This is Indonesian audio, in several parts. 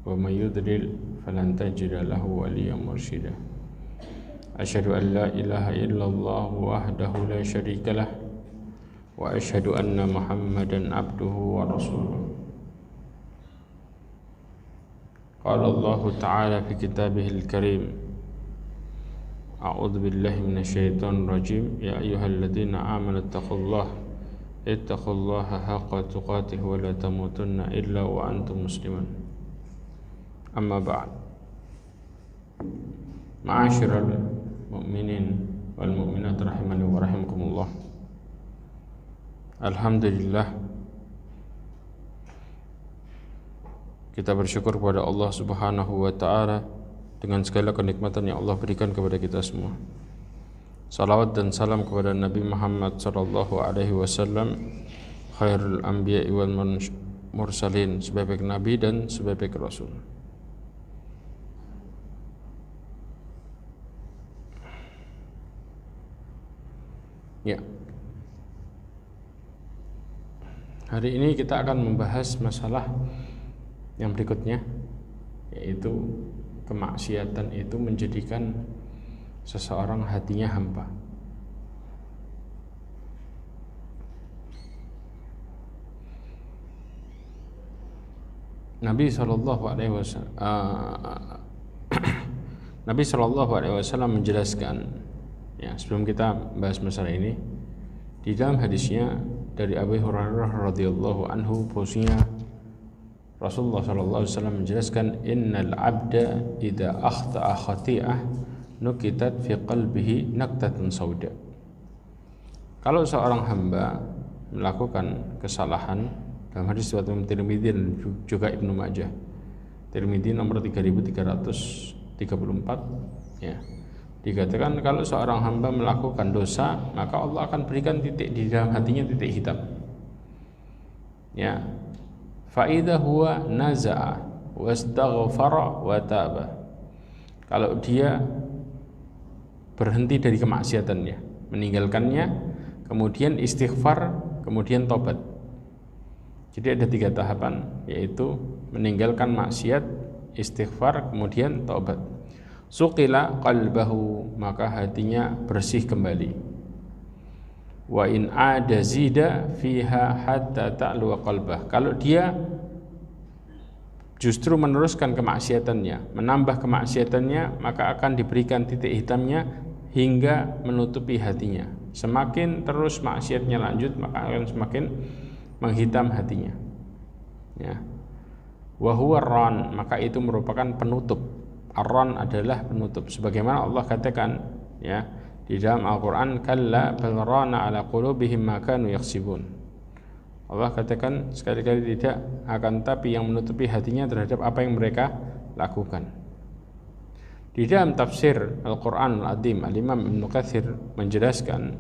ومن يضلل فلن تجد له وليا مرشدا أشهد أن لا إله إلا الله وحده لا شريك له وأشهد أن محمدا عبده ورسوله قال الله تعالى في كتابه الكريم أعوذ بالله من الشيطان الرجيم يا أيها الذين آمنوا اتقوا الله حق تقاته ولا تموتن إلا وأنتم مسلمون أما بعد معاشر المؤمنين والمؤمنات rahimani wa rahimakumullah. Alhamdulillah, kita bersyukur kepada Allah Subhanahu wa taala dengan segala kenikmatan yang Allah berikan kepada kita semua. Salawat dan salam kepada Nabi Muhammad sallallahu alaihi wasallam, khairul anbiya'i wal mursalin, sebaik nabi dan sebaik rasul. Ya. Hari ini kita akan membahas masalah yang berikutnya, yaitu kemaksiatan itu menjadikan seseorang hatinya hampa. Nabi sallallahu alaihi wasallam menjelaskan, ya, sebelum kita bahas masalah ini, di dalam hadisnya dari Abu Hurairah radhiyallahu anhu, bahwasanya Rasulullah sallallahu alaihi wasallam menjelaskan, innal abda idza akhta'a khati'ah nukitat fi qalbihi naktatun sauda. Kalau seorang hamba melakukan kesalahan, dalam hadis riwayat Imam Tirmidzi dan juga Ibnu Majah, Tirmidzi nomor 3334, ya, dikatakan kalau seorang hamba melakukan dosa, maka Allah akan berikan titik di dalam hatinya, titik hitam, ya, fa idza huwa naza'a wastaghfara wa taba. Kalau dia berhenti dari kemaksiatannya, meninggalkannya, kemudian istighfar, kemudian tobat. Jadi ada 3 tahapan, yaitu meninggalkan maksiat, istighfar, kemudian tobat. Suqila qalbahu, maka hatinya bersih kembali. Wa in ada zida fiha hatta ta'lu qalbah. Kalau dia justru meneruskan kemaksiatannya, menambah kemaksiatannya, maka akan diberikan titik hitamnya hingga menutupi hatinya. Semakin terus maksiatnya lanjut, maka akan semakin menghitam hatinya, ya. Wa huwa ran, maka itu merupakan penutup. Ar-ran adalah penutup, sebagaimana Allah katakan, ya, di dalam Al-Qur'an, kalla bal rana ala qulubihim ma kanu yaksibun. Allah katakan sekali-kali tidak, akan tapi yang menutupi hatinya terhadap apa yang mereka lakukan. Di dalam tafsir Al-Qur'an Al-Azim, Al-Imam Ibnu Katsir menjelaskan,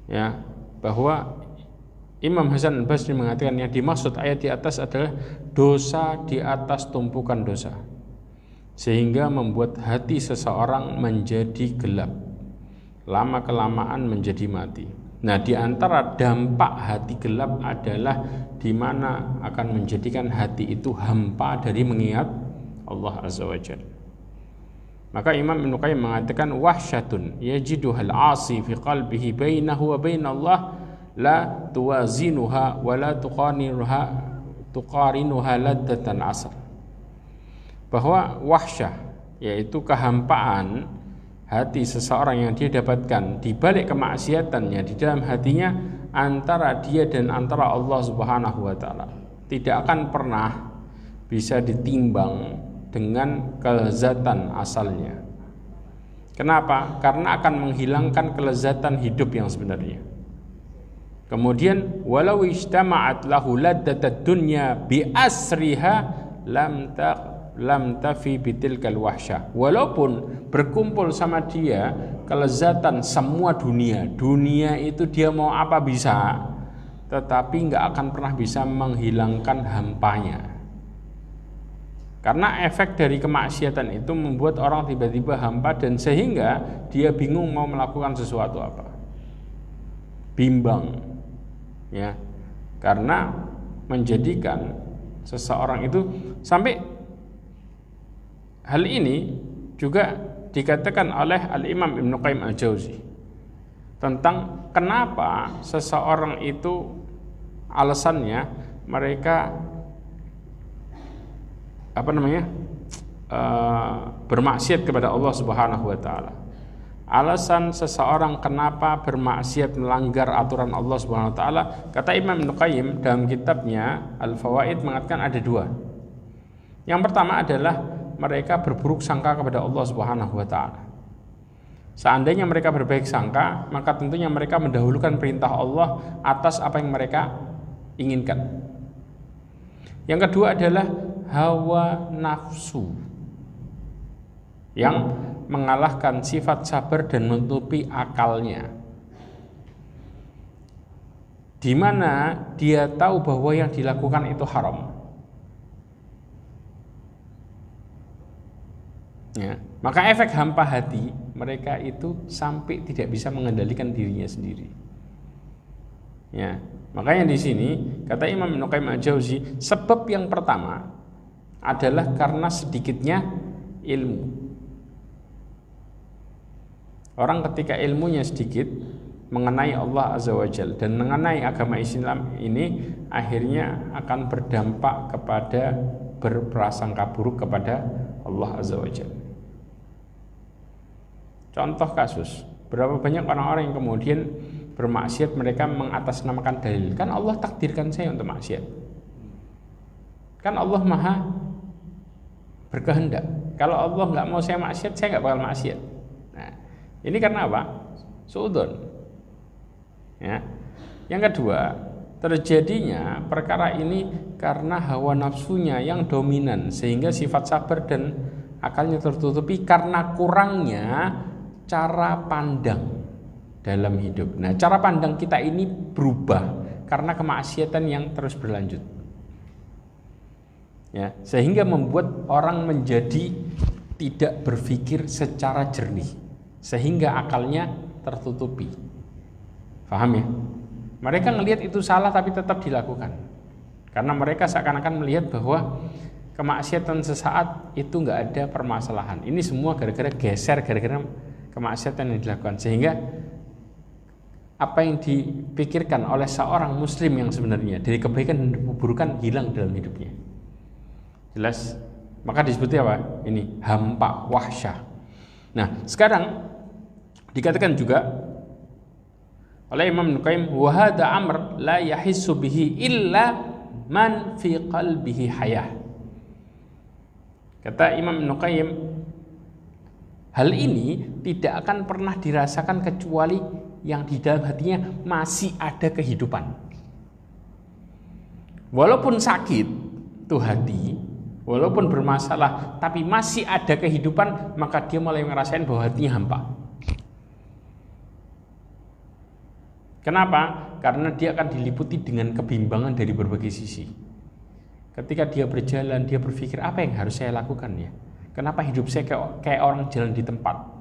ya, bahwa Imam Hasan Al-Basri mengatakan yang dimaksud ayat di atas adalah dosa di atas tumpukan dosa, sehingga membuat hati seseorang menjadi gelap, lama-kelamaan menjadi mati. Nah, di antara dampak hati gelap adalah di mana akan menjadikan hati itu hampa dari mengingat Allah Azza wa Jalla. Maka Imam Ibnu Qayyim mengatakan, wahsyatun yajiduhal 'asi fi qalbihi bainahu wa bainallah la tuwazinuha wa la tuqarinuha laddatan asr. Bahwa wahsyah, yaitu kehampaan hati seseorang yang dia dapatkan di balik kemaksiatannya, di dalam hatinya, antara dia dan antara Allah Subhanahu wa taala, tidak akan pernah bisa ditimbang dengan kelezatan asalnya. Kenapa? Karena akan menghilangkan kelezatan hidup yang sebenarnya. Kemudian, walau ijtama'at lahu laddatad dunya bi asriha lam tafi bitilkal wahsyah. Walaupun berkumpul sama dia kelezatan semua dunia itu dia mau apa bisa, tetapi nggak akan pernah bisa menghilangkan hampanya. Karena efek dari kemaksiatan itu membuat orang tiba-tiba hampa, dan sehingga dia bingung mau melakukan sesuatu apa. Bimbang, ya. Karena menjadikan seseorang itu sampai hal ini juga dikatakan oleh Al-Imam Ibnu Qayyim Al-Jauzi tentang kenapa seseorang itu alasannya mereka bermaksiat kepada Allah Subhanahu wa taala. Alasan seseorang kenapa bermaksiat melanggar aturan Allah Subhanahu wa taala, kata Imam Ibnu Qayyim dalam kitabnya Al-Fawaid mengatakan ada dua. Yang pertama adalah mereka berburuk sangka kepada Allah Subhanahu wa taala. Seandainya mereka berbaik sangka, maka tentunya mereka mendahulukan perintah Allah atas apa yang mereka inginkan. Yang kedua adalah hawa nafsu yang mengalahkan sifat sabar dan menutupi akalnya, di mana dia tahu bahwa yang dilakukan itu haram. Ya, maka efek hampa hati mereka itu sampai tidak bisa mengendalikan dirinya sendiri. Ya, makanya di sini kata Imam Ibnu Qayyim Al-Jauzi, sebab yang pertama adalah karena sedikitnya ilmu. Orang ketika ilmunya sedikit mengenai Allah Azza wa Jalla dan mengenai agama Islam ini, akhirnya akan berdampak kepada berprasangka buruk kepada Allah Azza wa Jalla. Contoh kasus, berapa banyak orang-orang yang kemudian bermaksiat, mereka mengatasnamakan dalil, kan Allah takdirkan saya untuk maksiat, kan Allah maha berkehendak, kalau Allah nggak mau saya maksiat, saya nggak bakal maksiat. Nah, ini karena apa? Suudzon. Ya. Yang kedua, terjadinya perkara ini karena hawa nafsunya yang dominan, sehingga sifat sabar dan akalnya tertutupi karena kurangnya cara pandang dalam hidup. Nah, cara pandang kita ini berubah karena kemaksiatan yang terus berlanjut. Ya, sehingga membuat orang menjadi tidak berpikir secara jernih, sehingga akalnya tertutupi. Paham ya? Mereka ngelihat itu salah tapi tetap dilakukan, karena mereka seakan-akan melihat bahwa kemaksiatan sesaat itu nggak ada permasalahan. Ini semua gara-gara geser, gara-gara kemaksiatan yang dilakukan, sehingga apa yang dipikirkan oleh seorang muslim yang sebenarnya dari kebaikan dan keburukan hilang dalam hidupnya. Jelas? Maka disebutnya apa? Ini hampa, wahsyah. Nah, sekarang dikatakan juga oleh Imam Ibnu Qayyim, wa hadza amr la yahissu bihi illa man fi qalbihi hayah. Kata Imam Ibnu Qayyim, hal ini tidak akan pernah dirasakan kecuali yang di dalam hatinya masih ada kehidupan. Walaupun sakit tuh hati, walaupun bermasalah, tapi masih ada kehidupan, maka dia mulai ngerasain bahwa hatinya hampa. Kenapa? Karena dia akan diliputi dengan kebimbangan dari berbagai sisi. Ketika dia berjalan, dia berpikir, apa yang harus saya lakukan ya? Kenapa hidup saya kayak orang jalan di tempat?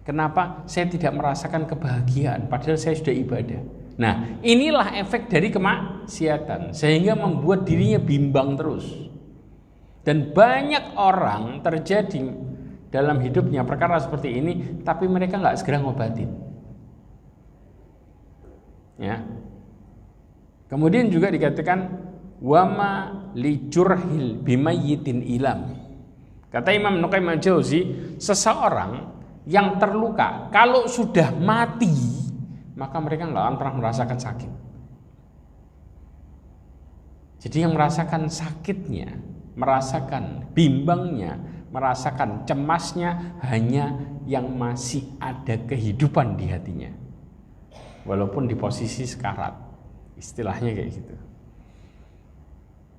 Kenapa saya tidak merasakan kebahagiaan padahal saya sudah ibadah? Nah, inilah efek dari kemaksiatan, sehingga membuat dirinya bimbang terus. Dan banyak orang terjadi dalam hidupnya perkara seperti ini, tapi mereka nggak segera ngobatin. Ya. Kemudian juga dikatakan wama lijurhil bimayyitin ilam. Kata Imam Ibnu Qayyim Al-Jauzi, seseorang yang terluka kalau sudah mati, maka mereka nggak akan pernah merasakan sakit. Jadi yang merasakan sakitnya, merasakan bimbangnya, merasakan cemasnya hanya yang masih ada kehidupan di hatinya, walaupun di posisi sekarat, istilahnya kayak gitu.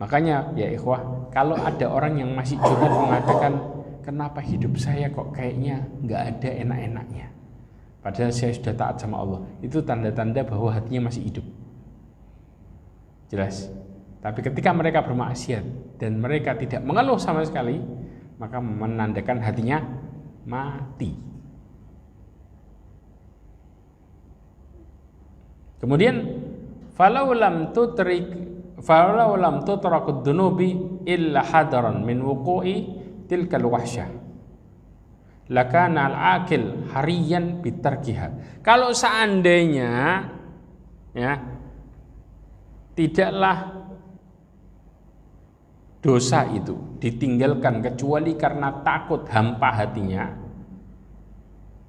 Makanya ya ikhwah, kalau ada orang yang masih curhat mengatakan, kenapa hidup saya kok kayaknya nggak ada enak-enaknya, padahal saya sudah taat sama Allah, itu tanda-tanda bahwa hatinya masih hidup. Jelas. Tapi ketika mereka bermaksiat dan mereka tidak mengeluh sama sekali, maka menandakan hatinya mati. Kemudian falau lam tutrakud dunubi illa hadaran min wuqu'i tilkal wahsyah lakana al-aqil hariyan bitarkiha. Kalau seandainya ya tidaklah dosa itu ditinggalkan kecuali karena takut hampa hatinya,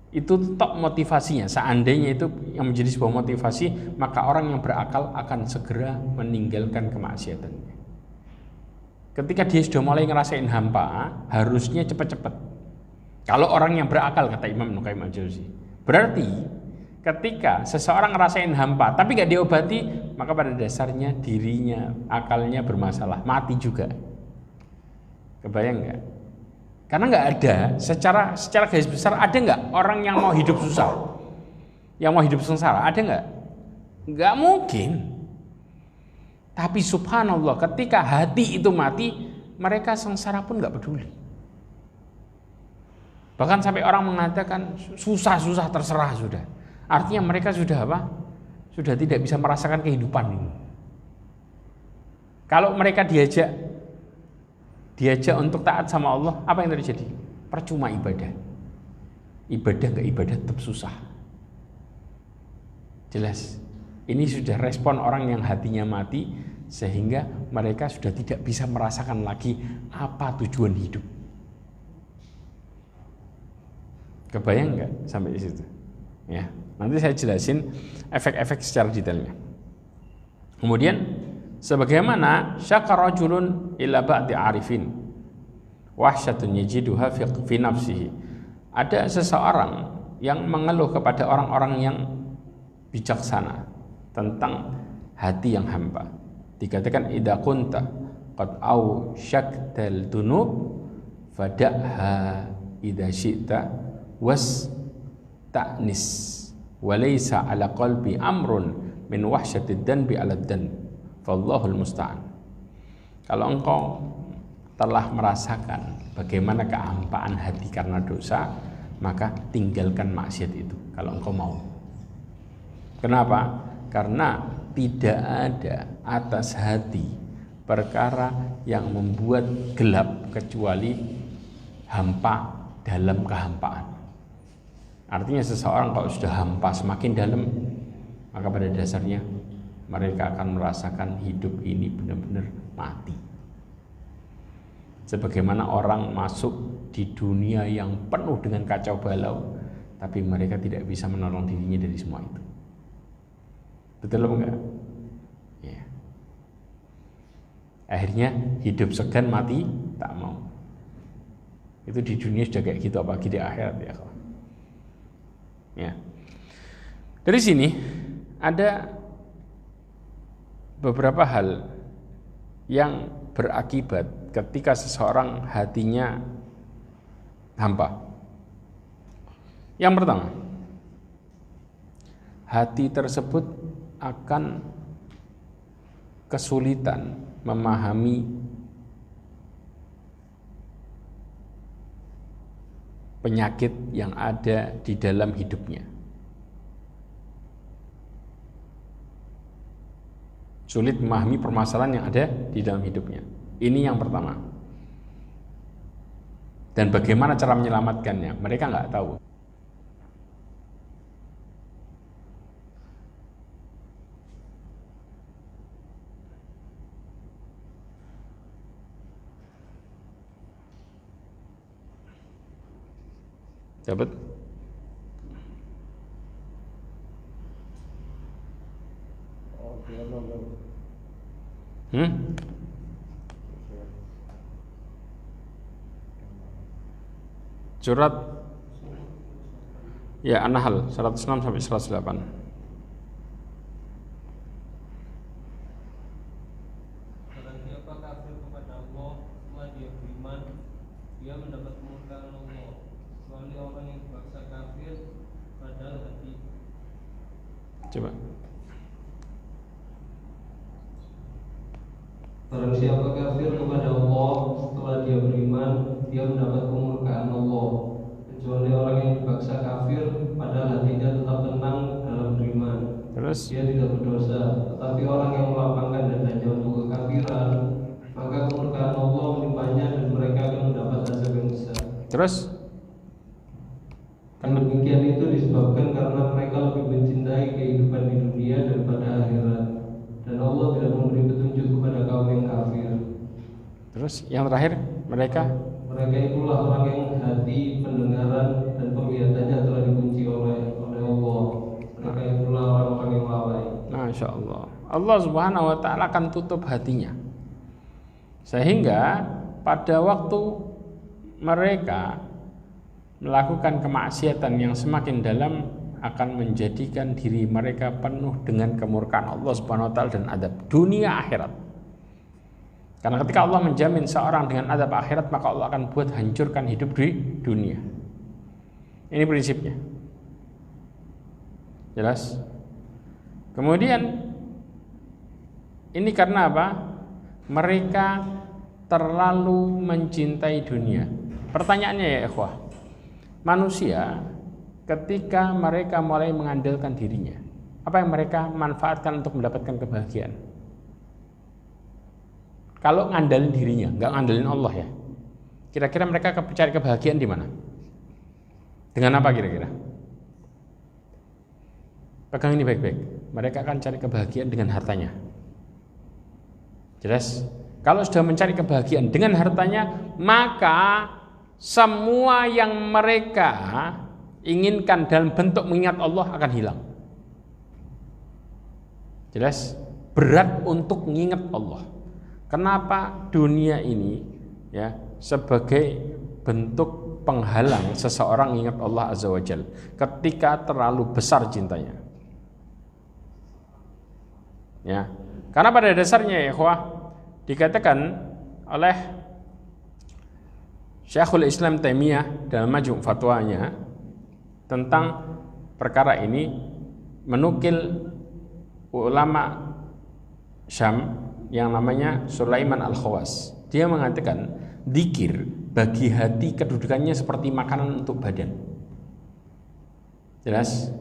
itu tok motivasinya. Seandainya itu yang menjadi sebuah motivasi, maka orang yang berakal akan segera meninggalkan kemaksiatan. Ketika dia sudah mulai ngerasain hampa, harusnya cepat-cepat. Kalau orang yang berakal, kata Imam Ibnu Qayyim al-Jauzi. Berarti ketika seseorang ngerasain hampa tapi gak diobati, maka pada dasarnya dirinya, akalnya bermasalah, mati juga. Kebayang nggak? Karena nggak ada secara garis besar, ada nggak orang yang mau hidup susah, yang mau hidup sengsara, ada nggak? Nggak mungkin. Tapi subhanallah, ketika hati itu mati, mereka sengsara pun nggak peduli. Bahkan sampai orang mengatakan susah-susah terserah sudah. Artinya mereka sudah apa? Sudah tidak bisa merasakan kehidupan ini. Kalau mereka diajak untuk taat sama Allah, apa yang terjadi? Percuma ibadah. Ibadah nggak ibadah tetap susah. Jelas. Ini sudah respon orang yang hatinya mati, sehingga mereka sudah tidak bisa merasakan lagi apa tujuan hidup. Kebayang nggak sampai di situ? Ya, nanti saya jelasin efek-efek secara detailnya. Kemudian, sebagaimana syakara rajulun ila ba'di arifin wahsyatun yajiduha fi nafsihi. Ada seseorang yang mengeluh kepada orang-orang yang bijaksana tentang hati yang hampa. Dikatakan idza kunta qad au syaktal dunub fada'ha idza syi'ta was ta'nis walaysa ala qalbi amrun min wahsyatid danbi ala dan fallahul musta'an. Kalau engkau telah merasakan bagaimana kehampaan hati karena dosa, maka tinggalkan maksiat itu kalau engkau mau. Kenapa? Karena tidak ada atas hati perkara yang membuat gelap kecuali hampa dalam kehampaan. Artinya seseorang kalau sudah hampa semakin dalam, maka pada dasarnya mereka akan merasakan hidup ini benar-benar mati. Sebagaimana orang masuk di dunia yang penuh dengan kacau balau, tapi mereka tidak bisa menolong dirinya dari semua itu. Betul apa enggak? Ya. Akhirnya hidup segan, mati tak mau. Itu di dunia sudah kayak gitu, apalagi di akhirat ya. Ya. Dari sini ada beberapa hal yang berakibat ketika seseorang hatinya hampa. Yang pertama, hati tersebut akan kesulitan memahami penyakit yang ada di dalam hidupnya. Sulit memahami permasalahan yang ada di dalam hidupnya. Ini yang pertama. Dan bagaimana cara menyelamatkannya? Mereka nggak tahu. Dapat? Surat ya An-Nahl 106 sampai 108. Coba. Barang siapa kafir kepada Allah setelah dia beriman, dia mendapat kemurkaan Allah. Kecuali orang yang dipaksa kafir, padahal hatinya tetap tenang dalam beriman. Terus? Dia tidak berdosa. Tetapi orang yang melapangkan dadanya untuk kekafiran, maka kemurkaan Allah menimpanya dan mereka akan mendapat azab Terus yang demikian itu disebabkan karena mereka lebih mencintai kehidupan di dunia daripada akhirat, dan Allah tidak memberi petunjuk kepada kaum yang kafir. Terus yang terakhir, mereka itulah orang yang hati, pendengaran, dan penglihatannya telah dikunci oleh Allah. Mereka itulah orang-orang yang lalai. Masya Allah. Allah Subhanahu wa Ta'ala akan tutup hatinya, sehingga pada waktu mereka melakukan kemaksiatan yang semakin dalam akan menjadikan diri mereka penuh dengan kemurkaan Allah Subhanahu wa Ta'ala dan adab dunia akhirat. Karena ketika Allah menjamin seorang dengan adab akhirat, maka Allah akan buat hancurkan hidup di dunia. Ini prinsipnya. Jelas? Kemudian ini karena apa? Mereka terlalu mencintai dunia. Pertanyaannya ya ikhwah, manusia ketika mereka mulai mengandalkan dirinya, apa yang mereka manfaatkan untuk mendapatkan kebahagiaan? Kalau ngandalin dirinya, nggak ngandalin Allah ya, kira-kira mereka cari kebahagiaan di mana? Dengan apa kira-kira? Pegang ini baik-baik. Mereka akan cari kebahagiaan dengan hartanya. Jelas? Kalau sudah mencari kebahagiaan dengan hartanya, maka semua yang mereka inginkan dalam bentuk mengingat Allah akan hilang. Jelas? Berat untuk mengingat Allah. Kenapa dunia ini ya sebagai bentuk penghalang seseorang ingat Allah Azza wa Jalla ketika terlalu besar cintanya. Ya. Karena pada dasarnya ya ikhwah dikatakan oleh Syekhul Islam Taimiyah dalam Majmu' Fatwanya tentang perkara ini, menukil ulama Syam yang namanya Sulaiman Al-Khawas. Dia mengatakan dzikir bagi hati kedudukannya seperti makanan untuk badan. Jelas?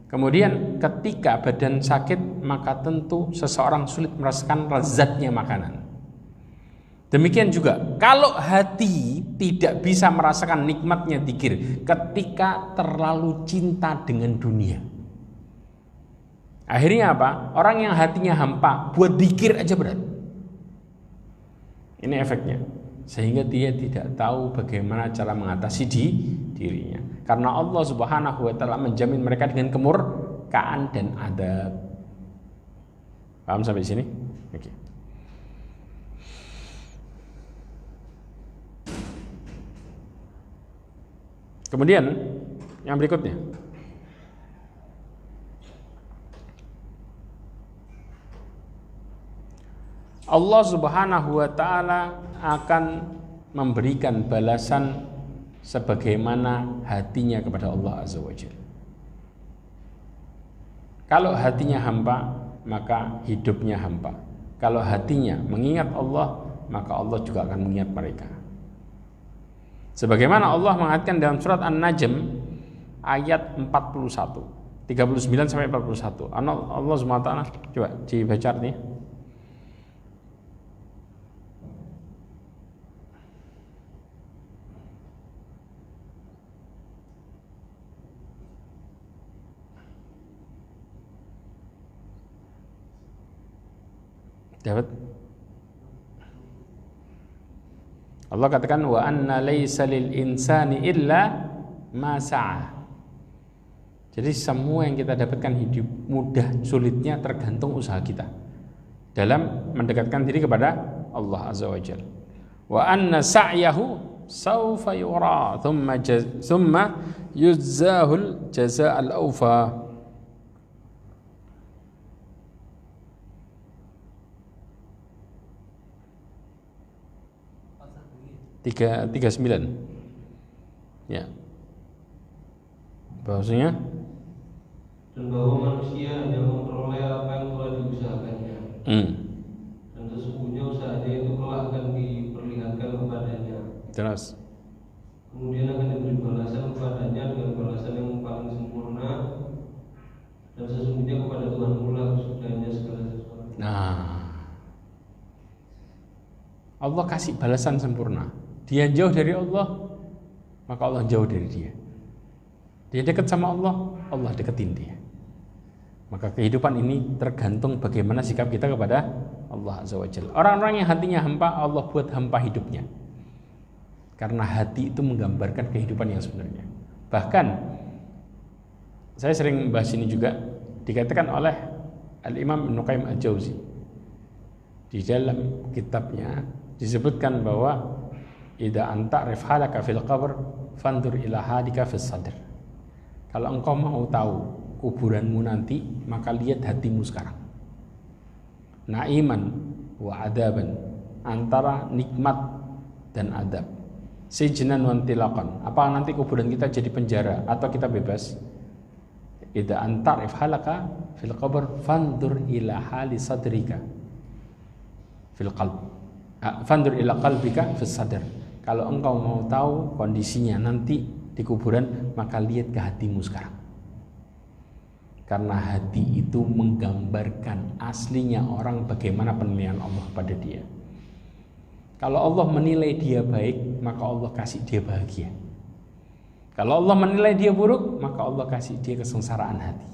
Kemudian ketika badan sakit, maka tentu seseorang sulit merasakan lezatnya makanan. Demikian juga kalau hati tidak bisa merasakan nikmatnya dzikir ketika terlalu cinta dengan dunia. Akhirnya apa? Orang yang hatinya hampa buat dzikir aja berat. Ini efeknya. Sehingga dia tidak tahu bagaimana cara mengatasi dirinya. Karena Allah Subhanahu wa Ta'ala menjamin mereka dengan kemurkaan dan adab. Paham sampai sini? Oke. Kemudian yang berikutnya, Allah Subhanahu wa Ta'ala akan memberikan balasan sebagaimana hatinya kepada Allah Azza wa Jalla. Kalau hatinya hampa, maka hidupnya hampa. Kalau hatinya mengingat Allah, maka Allah juga akan mengingat mereka. Sebagaimana Allah mengatakan dalam surat An-Najm ayat 41, 39 sampai 41. Allah Subhanahu wa Ta'ala, coba dibaca artinya. Dapat? Allah katakan wa anna laisa lil insani illa ma sa'a. Jadi semua yang kita dapatkan hidup mudah sulitnya tergantung usaha kita dalam mendekatkan diri kepada Allah Azza wa Jalla. Wa anna sa'yahu sawfa yura thumma yujzahul jazaa'al awfa. 39. Ya. Bahwasanya dan bahwa manusia hanya memperoleh apa yang telah diusahakannya. Dan sesungguhnya usahanya itu kelak akan diperlihatkan kepadanya. Jelas. Kemudian akan diberi balasan kepadanya dengan balasan yang paling sempurna. Dan sesungguhnya kepada Tuhan pula sudahnya segala sesuatu. Nah, Allah kasih balasan sempurna. Dia jauh dari Allah, maka Allah jauh dari dia. Dia dekat sama Allah, Allah deketin dia. Maka kehidupan ini tergantung bagaimana sikap kita kepada Allah Azza wa Jalla. Orang-orang yang hatinya hampa, Allah buat hampa hidupnya. Karena hati itu menggambarkan kehidupan yang sebenarnya. Bahkan saya sering membahas ini juga, dikatakan oleh Al-Imam Ibnu Qayyim Al-Jauzi. Di dalam kitabnya disebutkan bahwa idza anta rif halaka fil qabr fandur ila hadika fis sadr. Kalau engkau mau tahu kuburanmu nanti, maka lihat hatimu sekarang. Naiman wa adaban, antara nikmat dan adab. Sijnan wa intilaqan, apa nanti kuburan kita jadi penjara atau kita bebas? Idza anta rif halaka fil qabr fandur ila hali sadrika fil qalb. Fandur ila qalbika fis sadr. Kalau engkau mau tahu kondisinya nanti di kuburan, maka lihat ke hatimu sekarang. Karena hati itu menggambarkan aslinya orang, bagaimana penilaian Allah pada dia. Kalau Allah menilai dia baik, maka Allah kasih dia bahagia. Kalau Allah menilai dia buruk, maka Allah kasih dia kesengsaraan hati.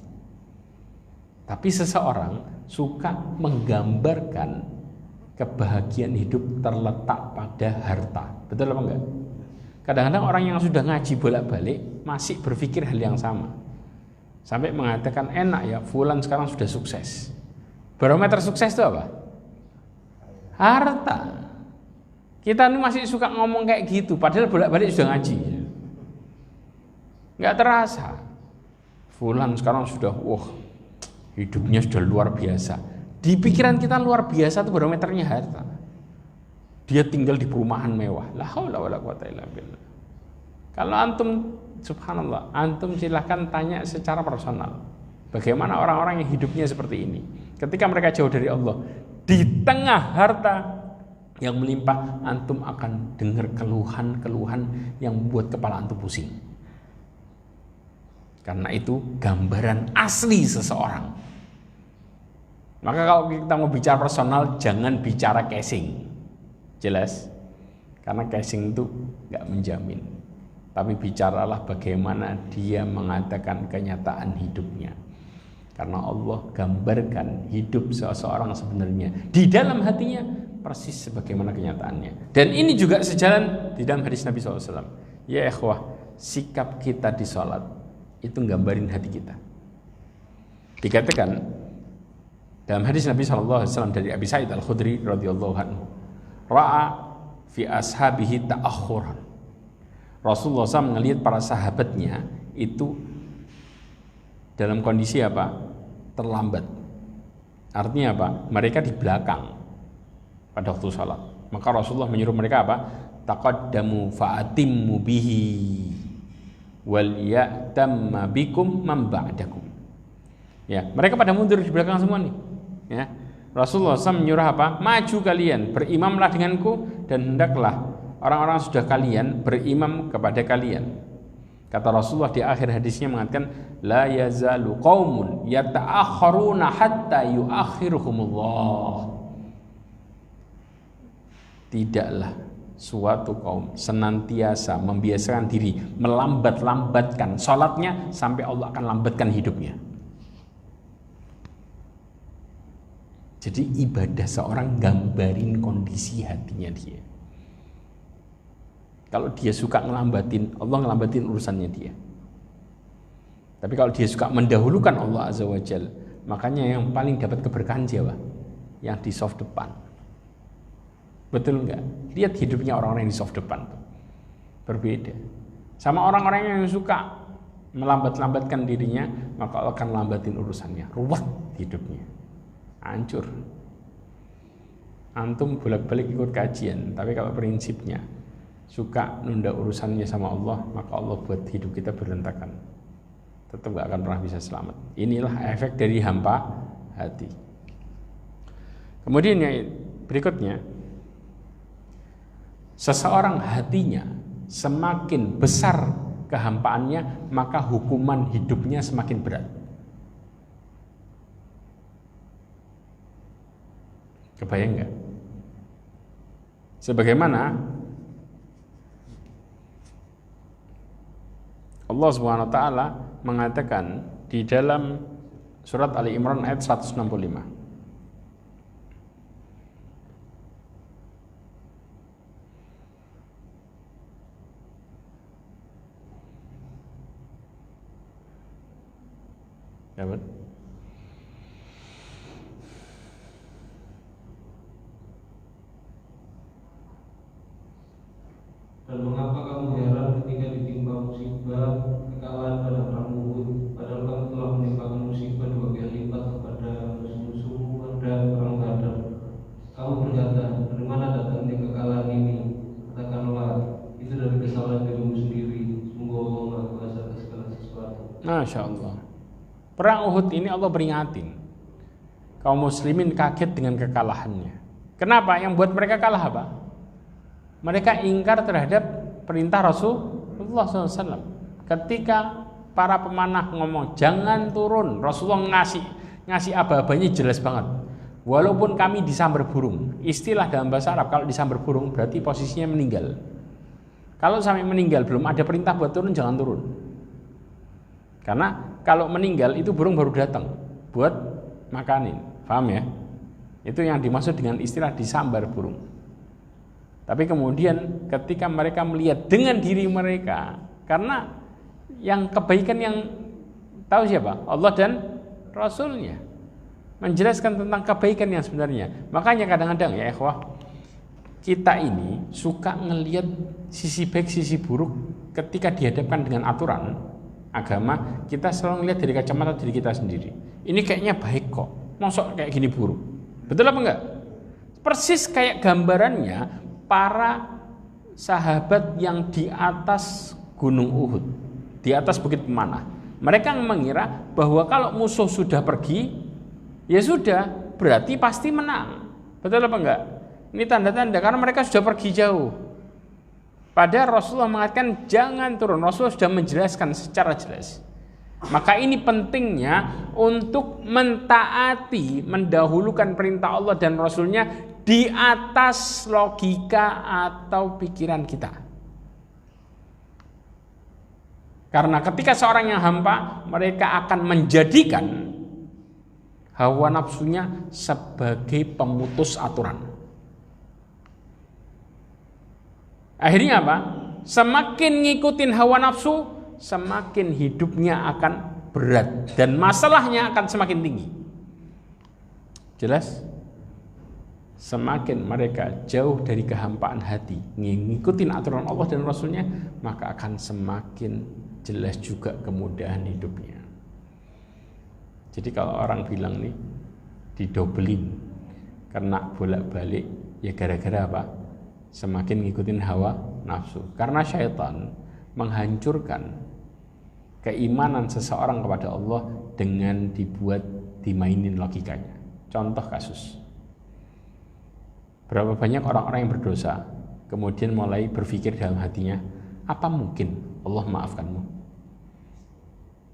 Tapi seseorang suka menggambarkan kebahagiaan hidup terletak pada harta. Betul apa enggak? Kadang-kadang orang yang sudah ngaji bolak-balik masih berpikir hal yang sama. Sampai mengatakan, enak ya, fulan sekarang sudah sukses. Barometer sukses itu apa? Harta. Kita ini masih suka ngomong kayak gitu, padahal bolak-balik sudah ngaji. Enggak terasa. Fulan sekarang sudah, hidupnya sudah luar biasa. Di pikiran kita luar biasa itu barometernya harta. Dia tinggal di perumahan mewah. La haula wala quwata illa billah. Kalau antum, subhanallah, antum silahkan tanya secara personal. Bagaimana orang-orang yang hidupnya seperti ini? Ketika mereka jauh dari Allah, di tengah harta yang melimpah, antum akan dengar keluhan-keluhan yang membuat kepala antum pusing. Karena itu gambaran asli seseorang. Maka kalau kita mau bicara personal, jangan bicara casing. Jelas? Karena casing itu nggak menjamin. Tapi bicaralah bagaimana dia mengatakan kenyataan hidupnya. Karena Allah gambarkan hidup seseorang sebenarnya di dalam hatinya persis sebagaimana kenyataannya. Dan ini juga sejalan di dalam hadis Nabi SAW. Ya ikhwah, sikap kita di sholat itu nggambarin hati kita. Dikatakan dalam hadis Nabi SAW dari Abi Sa'id Al-Khudri radhiyallahu anhu, ra'a fi ashabihi ta'akhuran. Rasulullah SAW melihat para sahabatnya itu dalam kondisi apa? Terlambat. Artinya apa? Mereka di belakang pada waktu salat. Maka Rasulullah menyuruh mereka apa? Taqaddamu fa'atimmu bihi wal ya'tamma bikum man ba'dakum. Ya, mereka pada mundur di belakang semua nih. Ya. Rasulullah SAW menyuruh apa? Maju kalian, berimamlah denganku, dan hendaklah orang-orang sudah kalian berimam kepada kalian. Kata Rasulullah di akhir hadisnya mengatakan, la yazalu qaumun yata'akharuna hatta yu'akhiruhumullah. Tidaklah suatu kaum senantiasa membiasakan diri melambat-lambatkan salatnya sampai Allah akan lambatkan hidupnya. Jadi ibadah seorang gambarin kondisi hatinya dia. Kalau dia suka ngelambatin, Allah ngelambatin urusannya dia. Tapi kalau dia suka mendahulukan Allah Azza wa Jalla, makanya yang paling dapat keberkahan siapa? Yang di soft depan. Betul enggak? Lihat hidupnya orang-orang yang di soft depan tuh. Berbeda. Sama orang-orang yang suka melambat-lambatkan dirinya, maka Allah akan lambatin urusannya. Ruwet hidupnya. Hancur. Antum bolak-balik ikut kajian, tapi kalau prinsipnya suka nunda urusannya sama Allah, maka Allah buat hidup kita berantakan. Tetap gak akan pernah bisa selamat. Inilah efek dari hampa hati. Kemudian yang berikutnya, seseorang hatinya semakin besar kehampaannya, maka hukuman hidupnya semakin berat. Kebayang nggak? Sebagaimana Allah Subhanahu wa taala mengatakan di dalam surat Ali Imran ayat 165. Dapat? Dan mengapa kamu heran ketika ditimpa musibah kekalahan pada perang Uhud, padahal kamu telah menimpakan musibah 2 kali lipat kepada musuh-musuhmu pada perang Badar. Kamu berkata, dari mana datangnya kekalahan ini? Katakanlah, itu dari kesalahan dirimu sendiri. Sungguh Allah Maha Kuasa atas segala sesuatu. Masya Allah. Perang Uhud ini Allah peringatin kaum muslimin kaget dengan kekalahannya. Kenapa? Yang buat mereka kalah apa? Mereka ingkar terhadap perintah Rasulullah SAW. Ketika para pemanah ngomong jangan turun, Rasulullah ngasih aba-abanya jelas banget. Walaupun kami disambar burung, istilah dalam bahasa Arab kalau disambar burung berarti posisinya meninggal. Kalau sampai meninggal belum ada perintah buat turun, jangan turun. Karena kalau meninggal itu burung baru datang buat makanin, paham ya? Itu yang dimaksud dengan istilah disambar burung. Tapi kemudian ketika mereka melihat dengan diri mereka, karena yang kebaikan yang tahu siapa? Allah dan Rasulnya menjelaskan tentang kebaikan yang sebenarnya. Makanya kadang-kadang ya ikhwah, kita ini suka ngelihat sisi baik, sisi buruk ketika dihadapkan dengan aturan agama. Kita selalu ngelihat dari kacamata diri kita sendiri. Ini kayaknya baik kok, mosok kayak gini buruk. Betul apa enggak? Persis kayak gambarannya para sahabat yang di atas gunung Uhud, di atas bukit pemanah. Mereka mengira bahwa kalau musuh sudah pergi, ya sudah, berarti pasti menang. Betul apa enggak? Ini tanda-tanda karena mereka sudah pergi jauh. Padahal Rasulullah mengatakan jangan turun. Rasulullah sudah menjelaskan secara jelas. Maka ini pentingnya untuk mentaati, mendahulukan perintah Allah dan Rasulnya di atas logika atau pikiran kita. Karena ketika seorang yang hampa, mereka akan menjadikan hawa nafsunya sebagai pemutus aturan. Akhirnya apa? Semakin ngikutin hawa nafsu, semakin hidupnya akan berat dan masalahnya akan semakin tinggi. Jelas? Semakin mereka jauh dari kehampaan hati, ngikutin aturan Allah dan Rasulnya, maka akan semakin jelas juga kemudahan hidupnya. Jadi kalau orang bilang nih didobelin karena bolak-balik, ya gara-gara apa? Semakin ngikutin hawa nafsu. Karena syaitan menghancurkan keimanan seseorang kepada Allah dengan dimainin logikanya. Contoh kasus. Berapa banyak orang-orang yang berdosa kemudian mulai berpikir dalam hatinya, apa mungkin Allah maafkanmu?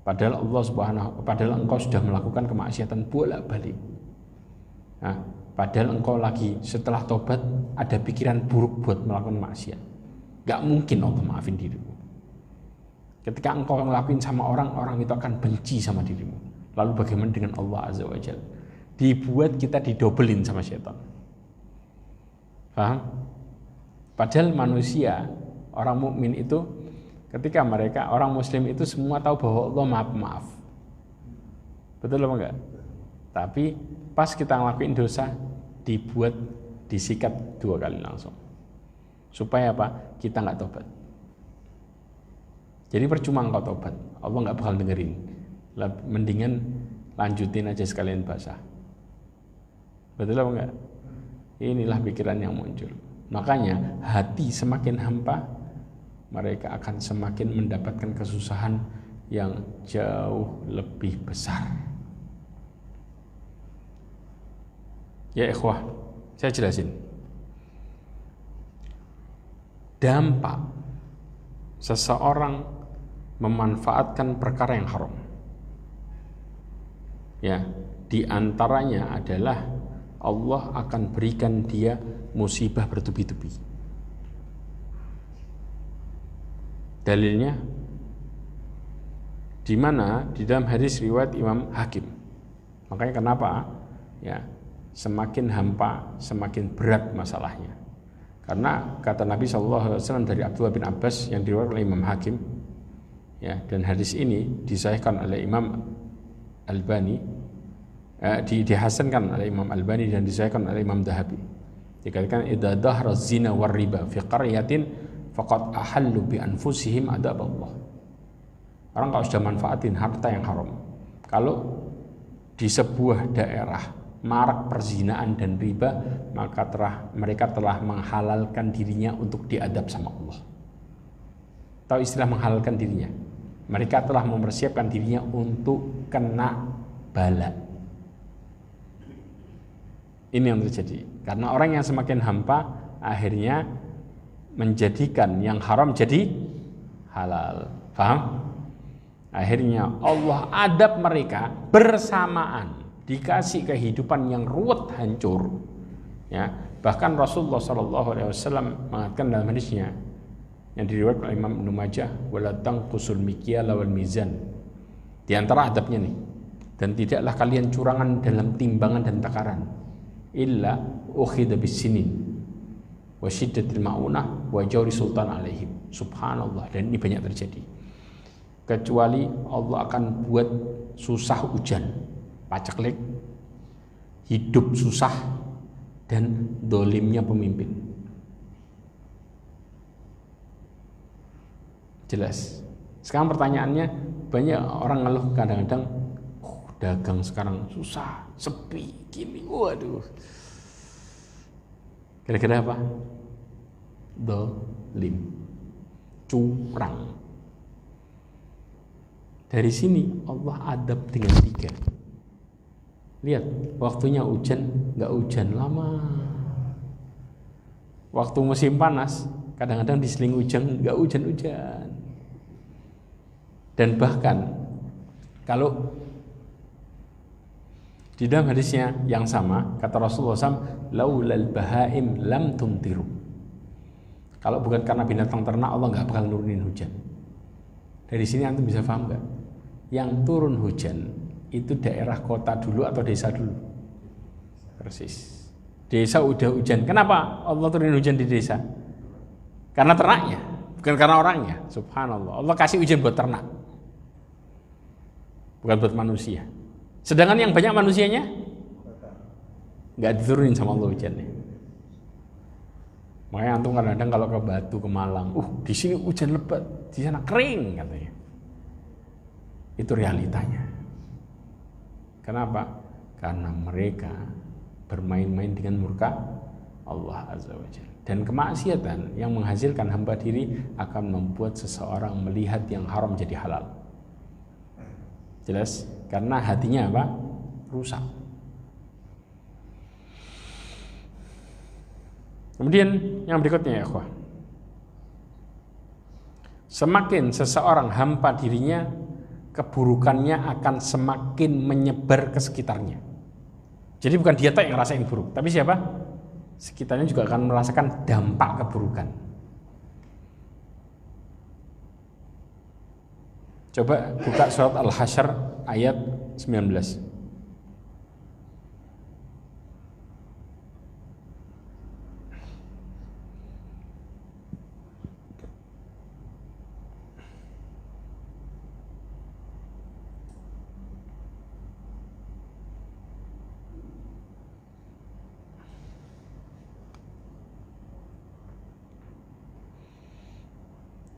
Padahal engkau sudah melakukan kemaksiatan bolak-balik. Nah, padahal engkau lagi setelah tobat ada pikiran buruk buat melakukan maksiat. Gak mungkin Allah maafin dirimu. Ketika engkau ngelakuin sama orang, orang itu akan benci sama dirimu. Lalu bagaimana dengan Allah Azza wa Jalla? Dibuat kita didobelin sama syaitan. Paham? Padahal manusia, orang mukmin itu ketika mereka, orang muslim itu semua tahu bahwa Allah Maha Pemaaf. Betul apa enggak? Tapi pas kita ngelakuin dosa, dibuat disikat 2 kali langsung. Supaya apa? Kita enggak tobat. Jadi percuma engkau tobat, Allah enggak bakal dengerin. Mendingan lanjutin aja sekalian basah. Betul apa enggak? Inilah pikiran yang muncul. Makanya hati semakin hampa, mereka akan semakin mendapatkan kesusahan yang jauh lebih besar. Ya ikhwah, saya jelasin. Dampak seseorang memanfaatkan perkara yang haram, ya, di antaranya adalah Allah akan berikan dia musibah bertubi-tubi. Dalilnya di mana di dalam hadis riwayat Imam Hakim. Makanya kenapa ya semakin hampa semakin berat masalahnya. Karena kata Nabi SAW dari Abdullah bin Abbas yang diriwayatkan oleh Imam Hakim, ya, dan hadis ini disahihkan oleh Imam Albani, dihasankan oleh Imam Albani dan disahihkan oleh Imam Dahabi. Dikatakan idza dhahara zina war riba fi qaryatin faqad ahallu bi anfusihim adab Allah. Orang kalau sudah manfaatin harta yang haram, kalau di sebuah daerah marak perzinaan dan riba, maka mereka telah menghalalkan dirinya untuk diadab sama Allah. Tahu istilah menghalalkan dirinya? Mereka telah mempersiapkan dirinya untuk kena bala. Ini yang terjadi. Karena orang yang semakin hampa akhirnya menjadikan yang haram jadi halal. Paham? Akhirnya Allah adab mereka bersamaan, dikasih kehidupan yang ruwet hancur. Ya, bahkan Rasulullah SAW mengatakan dalam hadisnya yang diriwayatkan oleh Imam Ibnu Majah, wala tanqusul mikyala wal mizan. Di antara adabnya nih, dan tidaklah kalian curangan dalam timbangan dan takaran, illa ukhidha bisinin wa syiddatil maunah wa jawri sultan alaihim. Subhanallah, dan ini banyak terjadi. Kecuali Allah akan buat susah hujan, paceklik, hidup susah, dan dolimnya pemimpin. Jelas. Sekarang pertanyaannya, banyak orang ngeluh kadang-kadang, dagang sekarang susah, sepi, gini, waduh. Kira-kira apa? Dolim, curang. Dari sini Allah adab dengan 3. Lihat, waktunya hujan, nggak hujan lama. Waktu musim panas, kadang-kadang diseling hujan, nggak hujan-hujan. Dan bahkan kalau di dalam hadisnya yang sama, kata Rasulullah SAW, laulal bahaim lam tumtiru. Kalau bukan karena binatang ternak, Allah nggak bakal nurunin hujan. Dari sini antum bisa paham nggak? Yang turun hujan itu daerah kota dulu atau desa dulu? Persis. Desa udah hujan. Kenapa Allah turunin hujan di desa? Karena ternaknya, bukan karena orangnya. Subhanallah. Allah kasih hujan buat ternak, bukan buat manusia. Sedangkan yang banyak manusianya nggak diturunin sama Allah hujannya. Makanya antum kadang-kadang kalau ke Batu, ke Malang, di sini hujan lebat, di sana kering katanya. Itu realitanya. Kenapa? Karena mereka bermain-main dengan murka Allah Azza wa Jalla. Dan kemaksiatan yang menghasilkan hamba diri akan membuat seseorang melihat yang haram jadi halal. Jelas? Karena hatinya apa? Rusak. Kemudian yang berikutnya ya ikhwah. Semakin seseorang hampa dirinya, keburukannya akan semakin menyebar ke sekitarnya. Jadi bukan dia yang ngerasain buruk, tapi siapa? Sekitarnya juga akan merasakan dampak keburukan. Coba buka surat Al-Hasyr ayat 19.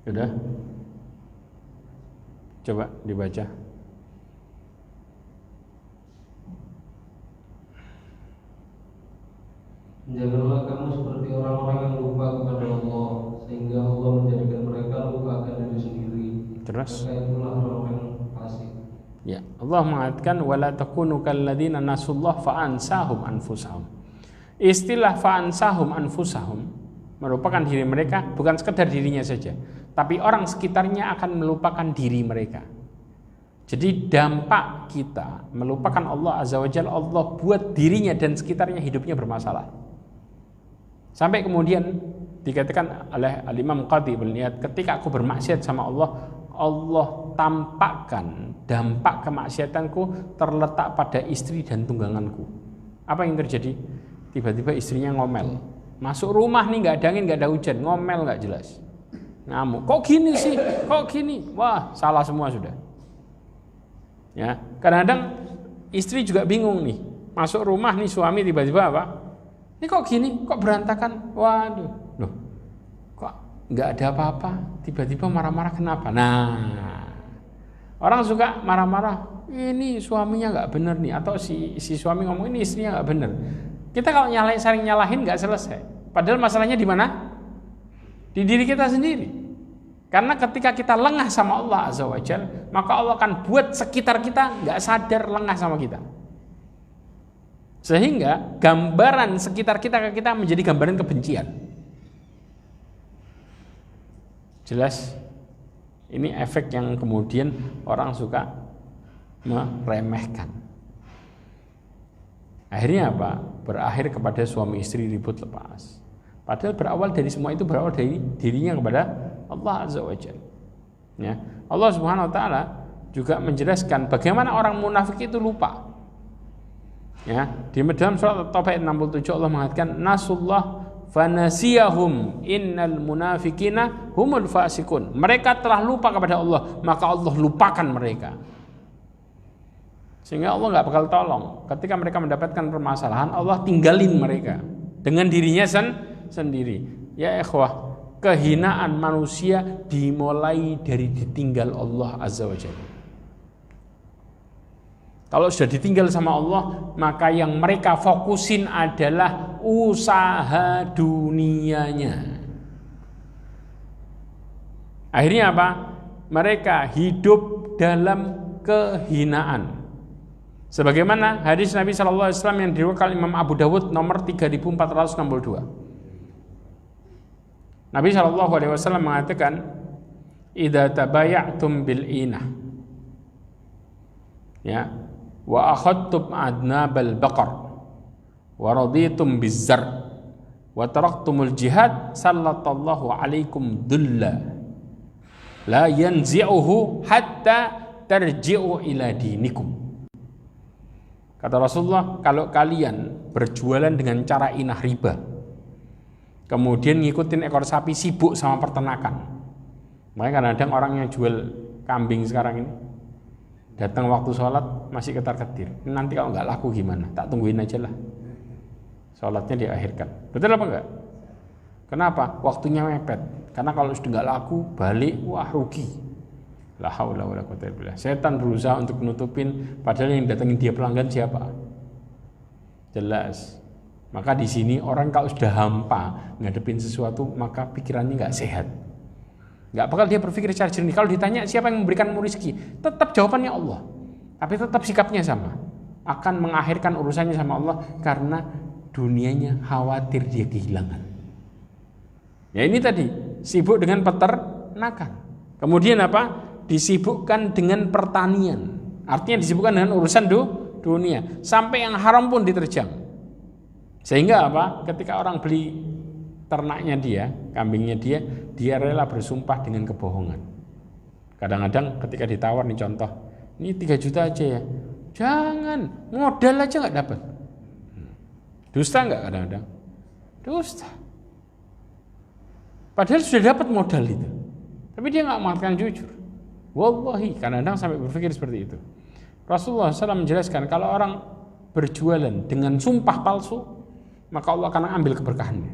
Sudah? Coba dibaca. Janganlah kamu seperti orang-orang yang lupa kepada Allah, sehingga Allah menjadikan mereka lupa akan diri sendiri. Terus? Maka itulah orang-orang fasik. Ya, Allah mengatakan wala takunu kalladzina nasullah fa'ansahum anfusahum. Istilah fa'ansahum anfusahum merupakan diri mereka, bukan sekedar dirinya saja, tapi orang sekitarnya akan melupakan diri mereka. Jadi dampak kita melupakan Allah Azza wa Jalla, Allah buat dirinya dan sekitarnya hidupnya bermasalah. Sampai kemudian dikatakan oleh Al-Imam Qadhi bin Iyad, ketika aku bermaksiat sama Allah, Allah tampakkan dampak kemaksiatanku terletak pada istri dan tungganganku. Apa yang terjadi? Tiba-tiba istrinya ngomel. Masuk rumah nih nggak ada angin, nggak ada hujan, ngomel nggak jelas. Ngamuk. Kok gini sih? Kok gini? Wah, salah semua sudah. Ya, kadang-kadang istri juga bingung nih. Masuk rumah nih suami tiba-tiba apa? Ini kok gini? Kok berantakan? Waduh. Loh. Kok nggak ada apa-apa? Tiba-tiba marah-marah kenapa? Nah, orang suka marah-marah. Ini suaminya nggak bener nih, atau si suami ngomong ini istrinya nggak bener. Kita kalau saling nyalahin nggak selesai. Padahal masalahnya di mana? Di diri kita sendiri. Karena ketika kita lengah sama Allah Azza wa Jalla, maka Allah akan buat sekitar kita nggak sadar lengah sama kita. Sehingga gambaran sekitar kita ke kita menjadi gambaran kebencian. Jelas? Ini efek yang kemudian orang suka meremehkan. Akhirnya apa? Berakhir kepada suami istri ribut lepas. Padahal berawal dari semua itu berawal dari dirinya kepada Allah Azza wa Jalla. Ya. Allah Subhanahu wa taala juga menjelaskan bagaimana orang munafik itu lupa. Ya, di dalam surat At-Taubah 67 Allah mengatakan nasullah fanasiyahum innal munafikina humul fasikun. Mereka telah lupa kepada Allah, maka Allah lupakan mereka. Sehingga Allah nggak bakal tolong. Ketika mereka mendapatkan permasalahan, Allah tinggalin mereka dengan dirinya sendiri. Ya ikhwah, kehinaan manusia dimulai dari ditinggal Allah Azza wa Jalla. Kalau sudah ditinggal sama Allah, maka yang mereka fokusin adalah usaha dunianya. Akhirnya apa? Mereka hidup dalam kehinaan. Sebagaimana hadis Nabi SAW yang diriwayatkan Imam Abu Dawud nomor 3462. Nabi SAW mengatakan, "Idza tabaya'tum bil inah." Ya, wa akhadtum adnabal baqar wa raditum bizzar wa taraktumul jihad sallallahu alaikum dhulla la yanzi'uhu hatta tarji'u ila dinikum. Kata Rasulullah, kalau kalian berjualan dengan cara inah riba, kemudian ngikutin ekor sapi, sibuk sama peternakan. Makanya kadang-kadang orang yang jual kambing sekarang ini datang waktu sholat masih ketar-ketir. Nanti kalau nggak laku gimana? Tak tungguin aja lah. Sholatnya diakhirkan. Betul apa enggak? Kenapa? Waktunya mepet. Karena kalau sudah nggak laku, balik, wah rugi. La haula wala quwwata illa billah. Setan berusaha untuk menutupin, padahal yang datangin dia pelanggan siapa? Jelas. Maka di sini orang kalau sudah hampa ngadepin sesuatu, maka pikirannya nggak sehat. Nggak bakal dia berpikir secara jernih. Kalau ditanya siapa yang memberikanmu rezeki, tetap jawabannya Allah. Tapi tetap sikapnya sama. Akan mengakhirkan urusannya sama Allah karena dunianya khawatir dia kehilangan. Ya ini tadi, sibuk dengan peternakan. Kemudian apa? Disibukkan dengan pertanian. Artinya disibukkan dengan urusan dunia. Sampai yang haram pun diterjang. Sehingga apa? Ketika orang beli ternaknya dia, kambingnya dia rela bersumpah dengan kebohongan. Kadang-kadang ketika ditawar nih contoh, ini 3 juta aja ya. Jangan, modal aja nggak dapat. Dusta nggak kadang-kadang? Dusta. Padahal sudah dapat modal itu, tapi dia nggak mengatakan jujur. Wallahi, kadang-kadang sampai berpikir seperti itu. Rasulullah SAW menjelaskan kalau orang berjualan dengan sumpah palsu, maka Allah akan ambil keberkahannya.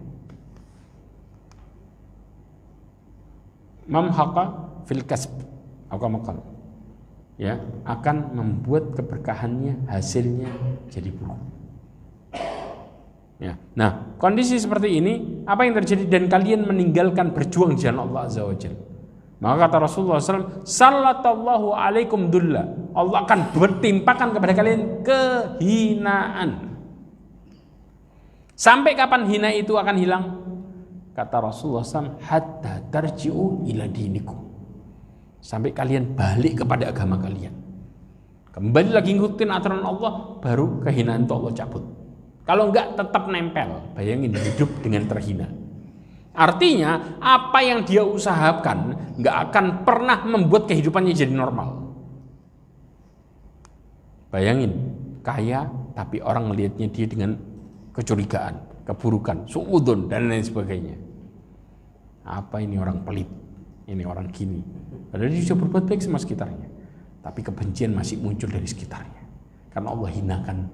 Mamhaqa fil kasb atau makal, ya, akan membuat keberkahannya, hasilnya jadi buruk. Ya. Nah, kondisi seperti ini, apa yang terjadi? Dan kalian meninggalkan berjuang di jalan Allah Azza wa Jalla. Maka kata Rasulullah SAW, sallallahu alaikum dhulla. Allah akan bertimpakan kepada kalian kehinaan. Sampai kapan hina itu akan hilang? Kata Rasulullah SAW, hatta tarji'u ila dinikum. Sampai kalian balik kepada agama kalian. Kembali lagi ngikutin aturan Allah, baru kehinaan itu Allah cabut. Kalau enggak tetap nempel. Bayangin hidup dengan terhina. Artinya apa yang dia usahakan nggak akan pernah membuat kehidupannya jadi normal. Bayangin, kaya tapi orang melihatnya dia dengan kecurigaan, keburukan, suudzon dan lain sebagainya. Apa ini orang pelit, ini orang gini. Padahal dia sudah berbuat baik sama sekitarnya, tapi kebencian masih muncul dari sekitarnya karena Allah hinakan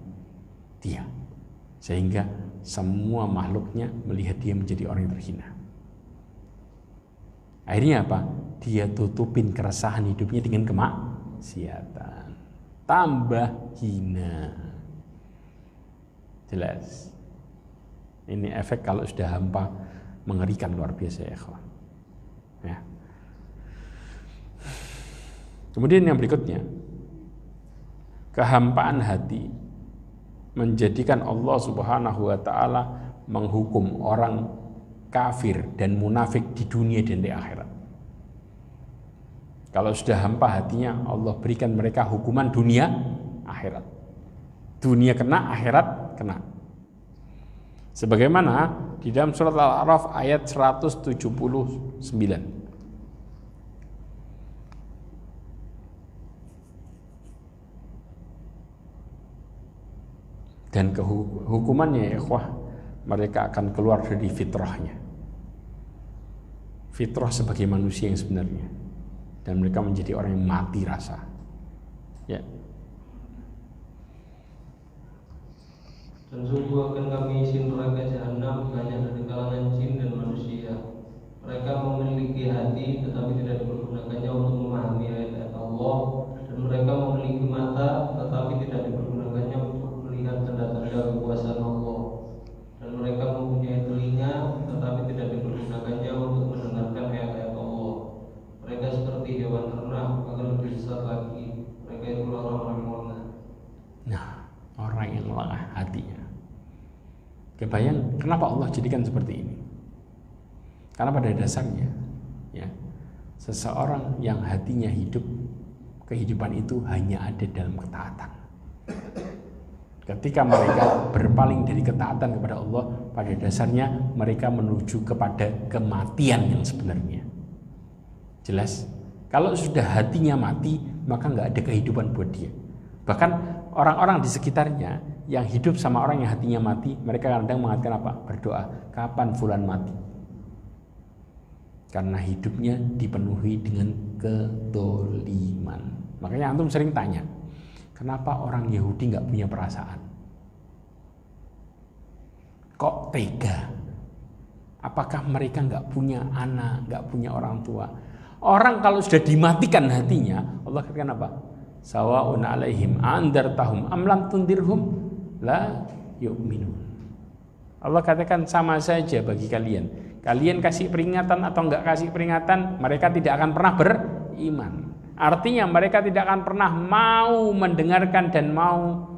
dia, sehingga semua makhluknya melihat dia menjadi orang yang terhina. Akhirnya apa? Dia tutupin keresahan hidupnya dengan kemaksiatan, tambah hina. Jelas. Ini efek kalau sudah hampa, mengerikan luar biasa ya ikhwan. Ya. Kemudian yang berikutnya, kehampaan hati menjadikan Allah Subhanahu wa taala menghukum orang kafir dan munafik di dunia dan di akhirat. Kalau sudah hampa hatinya, Allah berikan mereka hukuman dunia akhirat. Dunia kena, akhirat kena. Sebagaimana di dalam surat Al-A'raf ayat 179. Dan hukumannya ya ikhwah, mereka akan keluar dari fitrahnya. Fitrah sebagai manusia yang sebenarnya, dan mereka menjadi orang yang mati rasa. Ya. Dan sungguh akan kami isi neraka jahanam banyak dari kalangan jin dan manusia. Mereka memiliki hati tetapi tidak dipergunakannya untuk memahami ayat-ayat Allah, dan mereka memiliki mata tetapi tidak dipergunakannya untuk melihat tanda-tanda kekuasaan Allah, dan mereka mempunyai telinga tetapi tidak dipergunakannya untuk mendengarkan ayat-ayat Allah. Mereka seperti hewan ternak, bahkan lebih sesat lagi. Mereka itulah orang-orang yang lengah. Nah, orang yang lengah hatinya. Kebayang kenapa Allah jadikan seperti ini? Karena pada dasarnya, ya, seseorang yang hatinya hidup, kehidupan itu hanya ada dalam ketaatan. Ketika mereka berpaling dari ketaatan kepada Allah, pada dasarnya mereka menuju kepada kematian yang sebenarnya. Jelas? Kalau sudah hatinya mati, maka nggak ada kehidupan buat dia. Bahkan orang-orang di sekitarnya yang hidup sama orang yang hatinya mati, mereka kadang mengatakan apa? Berdoa, kapan fulan mati? Karena hidupnya dipenuhi dengan kedoliman. Makanya antum sering tanya, kenapa orang Yahudi nggak punya perasaan? Kok tega? Apakah mereka nggak punya anak, nggak punya orang tua? Orang kalau sudah dimatikan hatinya, Allah katakan apa? Sawa'un alaihim andartahum am lam tundirhum la yu'minun. Allah katakan sama saja bagi kalian. Kalian kasih peringatan atau enggak kasih peringatan, mereka tidak akan pernah beriman. Artinya mereka tidak akan pernah mau mendengarkan dan mau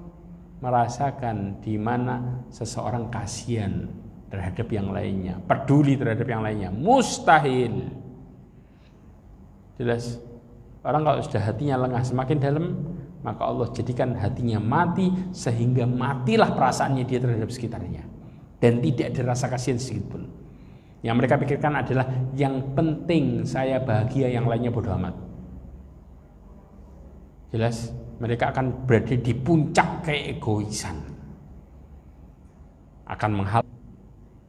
merasakan di mana seseorang kasihan terhadap yang lainnya, peduli terhadap yang lainnya. Mustahil. Jelas. Orang kalau sudah hatinya lengah semakin dalam, maka Allah jadikan hatinya mati sehingga matilah perasaannya dia terhadap sekitarnya, dan tidak ada rasa kasihan sedikit pun. Yang mereka pikirkan adalah yang penting saya bahagia, yang lainnya bodoh amat. Jelas, mereka akan berada di puncak keegoisan, akan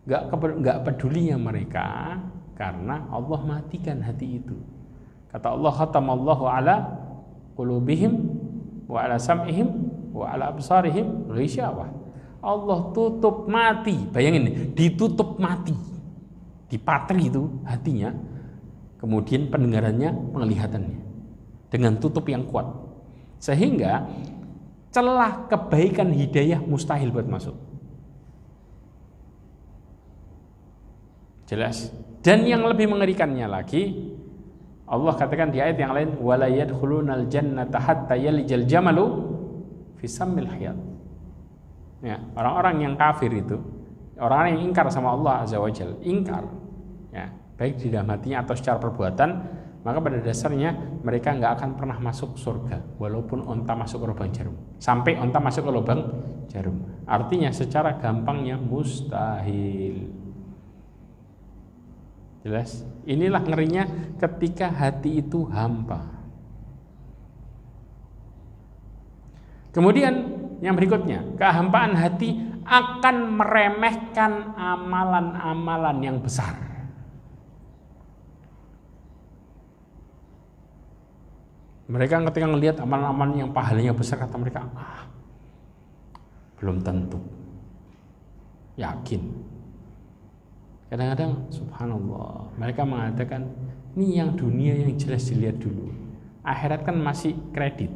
nggak pedulinya mereka karena Allah matikan hati itu. Kata Allah, khatamallahu ala qulubihim wa ala sam'ihim wa ala absarihim ghishawah. Allah tutup mati. Bayangin, ditutup mati, dipatri itu hatinya, kemudian pendengarannya, penglihatannya dengan tutup yang kuat, sehingga celah kebaikan hidayah mustahil buat masuk. Jelas. Dan yang lebih mengerikannya lagi, Allah katakan di ayat yang lain, wala yadkhulunal jannata hatta yalijal jamalu fi sammil khiyat. Ya, orang-orang yang kafir itu, orang-orang yang ingkar sama Allah Azza wa Jalla, ingkar, ya, baik di dalam hatinya atau secara perbuatan, maka pada dasarnya mereka nggak akan pernah masuk surga walaupun onta masuk ke lubang jarum. Sampai onta masuk ke lubang jarum, artinya secara gampangnya mustahil. Jelas? Inilah ngerinya ketika hati itu hampa. Kemudian yang berikutnya, kehampaan hati akan meremehkan amalan-amalan yang besar. Mereka ketika melihat amalan-amalan yang pahalanya besar, kata mereka, belum tentu. Yakin. Kadang-kadang subhanallah, mereka mengatakan, ini yang dunia yang jelas dilihat dulu. Akhirat kan masih kredit.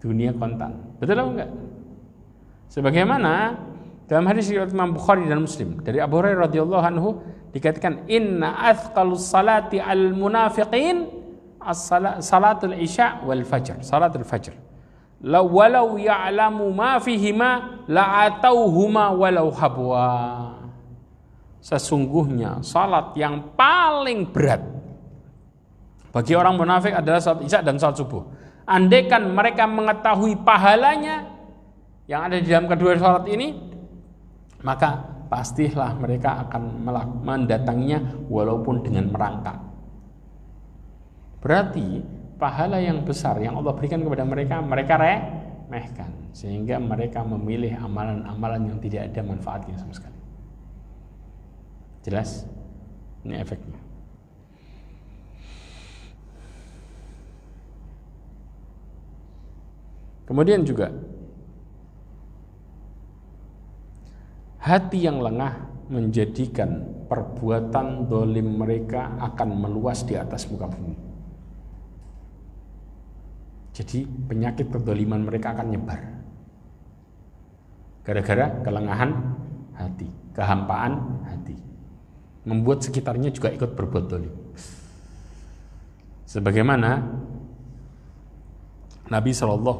Dunia kontan. Betul atau enggak? Sebagaimana dalam hadis riwayat Imam Bukhari dan Muslim dari Abu Hurairah radhiyallahu anhu dikatakan, inna athqalus salati al munafiqin salatul isya wal fajr, salatul fajr. Walau ya'lamu ma fihima la'atauhuma walau habwa. Sesungguhnya salat yang paling berat bagi orang munafik adalah salat isya dan salat subuh. Andaikan mereka mengetahui pahalanya yang ada di dalam kedua salat ini, maka pastilah mereka akan mendatanginya walaupun dengan merangkak. Berarti pahala yang besar yang Allah berikan kepada mereka, mereka remehkan, sehingga mereka memilih amalan-amalan yang tidak ada manfaatnya sama sekali. Jelas? Ini efeknya. Kemudian juga hati yang lengah menjadikan perbuatan dolim mereka akan meluas di atas muka bumi. Jadi penyakit kedoliman mereka akan nyebar gara-gara kelengahan hati, kehampaan hati, membuat sekitarnya juga ikut berbuat dolim. Sebagaimana Nabi SAW